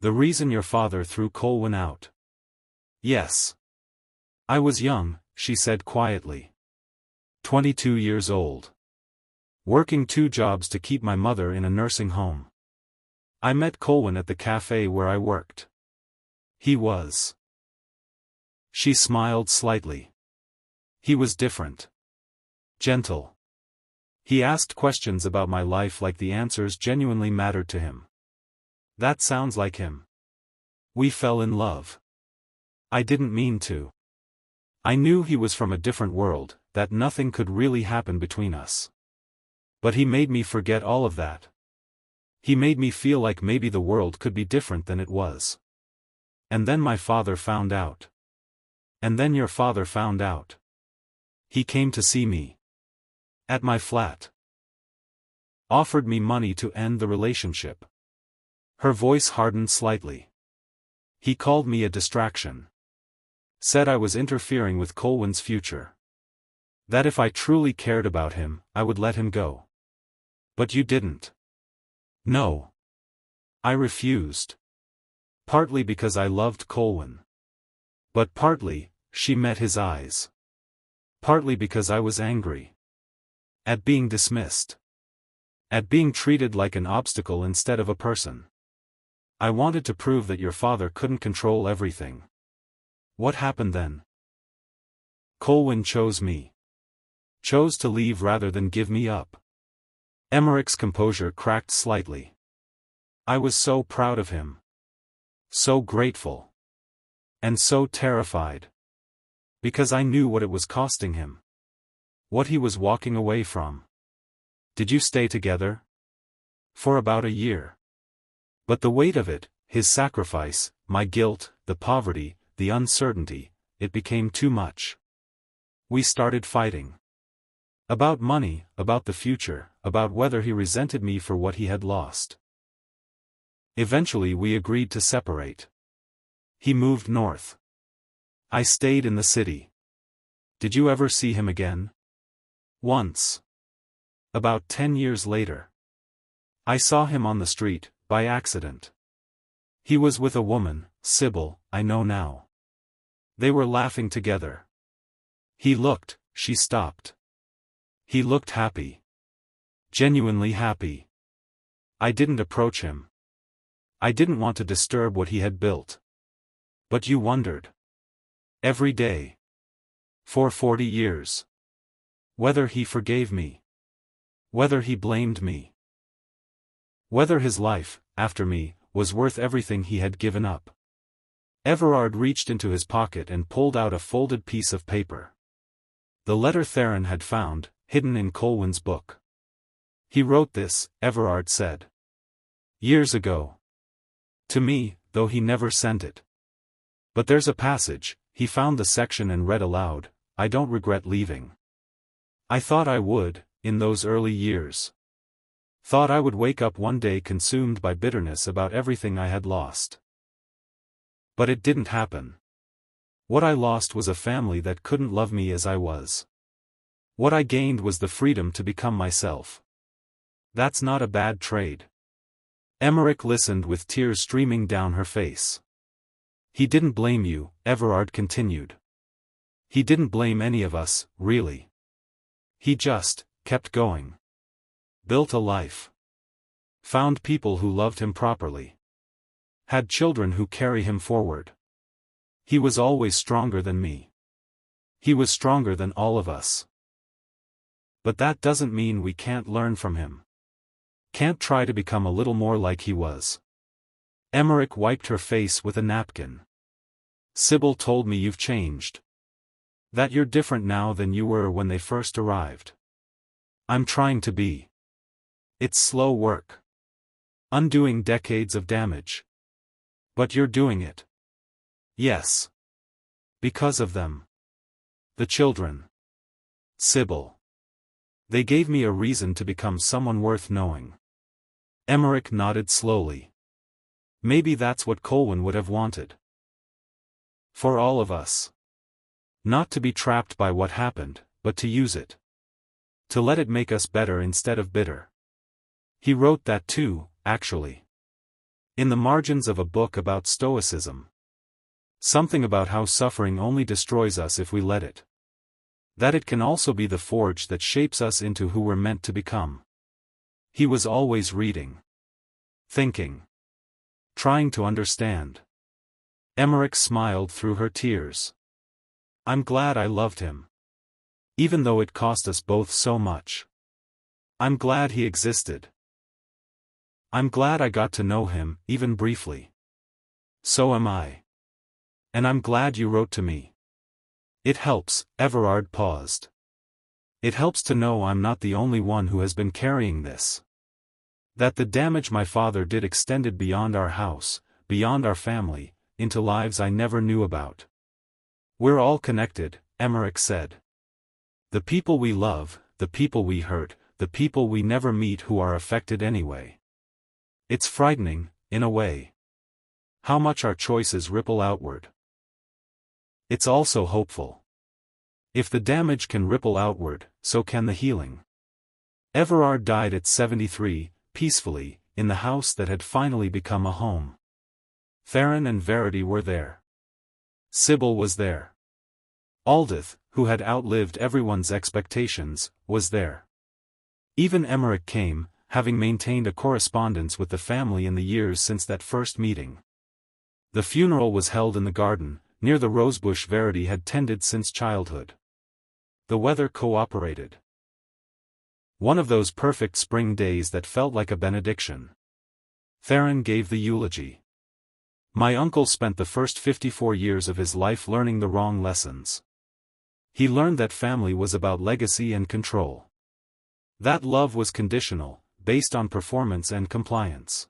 S1: The reason your father threw Colwyn out." "Yes. I was young," she said quietly. 22 years old. Working 2 jobs to keep my mother in a nursing home. I met Colwyn at the cafe where I worked. He was. She smiled slightly. He was different. Gentle. He asked questions about my life like the answers genuinely mattered to him. That sounds like him. We fell in love. I didn't mean to. I knew he was from a different world, that nothing could really happen between us. But he made me forget all of that. He made me feel like maybe the world could be different than it was. And then my father found out. And then your father found out. He came to see me. At my flat. Offered me money to end the relationship. Her voice hardened slightly. He called me a distraction. Said I was interfering with Colwyn's future. That if I truly cared about him, I would let him go. But you didn't. No. I refused. Partly because I loved Colwyn. But partly, she met his eyes. Partly because I was angry. At being dismissed. At being treated like an obstacle instead of a person. I wanted to prove that your father couldn't control everything. What happened then? Colwyn chose me. Chose to leave rather than give me up. Emmerich's composure cracked slightly. I was so proud of him. So grateful. And so terrified. Because I knew what it was costing him. What he was walking away from. Did you stay together? For about a year. But the weight of it, his sacrifice, my guilt, the poverty, the uncertainty, it became too much. We started fighting. About money, about the future, about whether he resented me for what he had lost. Eventually we agreed to separate. He moved north. I stayed in the city. Did you ever see him again? Once. About 10 years later. I saw him on the street, by accident. He was with a woman, Sybil, I know now. They were laughing together. He looked, she stopped. He looked happy. Genuinely happy. I didn't approach him. I didn't want to disturb what he had built. But you wondered. Every day. For 40 years. Whether he forgave me. Whether he blamed me. Whether his life, after me, was worth everything he had given up. Everard reached into his pocket and pulled out a folded piece of paper. The letter Theron had found, hidden in Colwyn's book. He wrote this, Everard said. Years ago. To me, though he never sent it. But there's a passage, he found the section and read aloud, I don't regret leaving. I thought I would, in those early years. Thought I would wake up one day consumed by bitterness about everything I had lost. But it didn't happen. What I lost was a family that couldn't love me as I was. What I gained was the freedom to become myself. That's not a bad trade. Emmerich listened with tears streaming down her face. He didn't blame you, Everard continued. He didn't blame any of us, really. He just kept going. Built a life. Found people who loved him properly. Had children who carry him forward. He was always stronger than me. He was stronger than all of us. But that doesn't mean we can't learn from him. Can't try to become a little more like he was. Emmerich wiped her face with a napkin. Sybil told me you've changed. That you're different now than you were when they first arrived. I'm trying to be. It's slow work. Undoing decades of damage. But you're doing it. Yes. Because of them. The children. Sybil. They gave me a reason to become someone worth knowing. Emmerich nodded slowly. Maybe that's what Colwyn would have wanted. For all of us. Not to be trapped by what happened, but to use it. To let it make us better instead of bitter. He wrote that too, actually. In the margins of a book about Stoicism. Something about how suffering only destroys us if we let it. That it can also be the forge that shapes us into who we're meant to become. He was always reading. Thinking. Trying to understand. Emmerich smiled through her tears. I'm glad I loved him. Even though it cost us both so much. I'm glad he existed. I'm glad I got to know him, even briefly. So am I. And I'm glad you wrote to me. It helps, Everard paused. It helps to know I'm not the only one who has been carrying this. That the damage my father did extended beyond our house, beyond our family, into lives I never knew about. We're all connected, Emmerich said. The people we love, the people we hurt, the people we never meet who are affected anyway. It's frightening, in a way. How much our choices ripple outward. It's also hopeful. If the damage can ripple outward, so can the healing. Everard died at 73, peacefully, in the house that had finally become a home. Theron and Verity were there. Sybil was there. Aldith, who had outlived everyone's expectations, was there. Even Emmerich came, having maintained a correspondence with the family in the years since that first meeting. The funeral was held in the garden, near the rosebush Verity had tended since childhood. The weather cooperated. One of those perfect spring days that felt like a benediction. Theron gave the eulogy. My uncle spent the first 54 years of his life learning the wrong lessons. He learned that family was about legacy and control. That love was conditional, based on performance and compliance.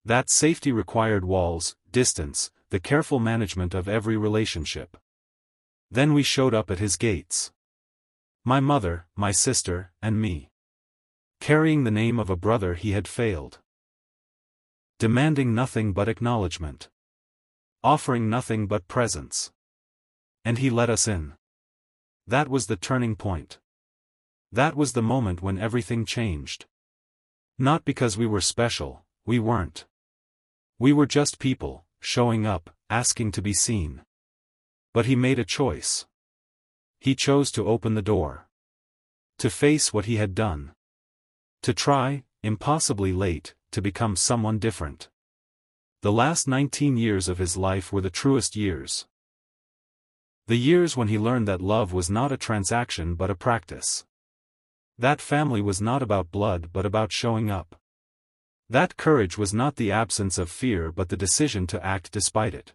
S1: That safety required walls, distance, the careful management of every relationship. Then we showed up at his gates. My mother, my sister, and me. Carrying the name of a brother he had failed. Demanding nothing but acknowledgement. Offering nothing but presence. And he let us in. That was the turning point. That was the moment when everything changed. Not because we were special, we weren't. We were just people, showing up, asking to be seen. But he made a choice. He chose to open the door. To face what he had done. To try, impossibly late, to become someone different. The last 19 years of his life were the truest years. The years when he learned that love was not a transaction but a practice. That family was not about blood but about showing up. That courage was not the absence of fear but the decision to act despite it.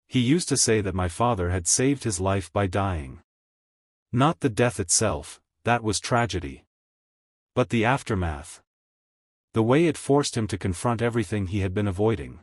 S1: He used to say that my father had saved his life by dying. Not the death itself, that was tragedy. But the aftermath. The way it forced him to confront everything he had been avoiding.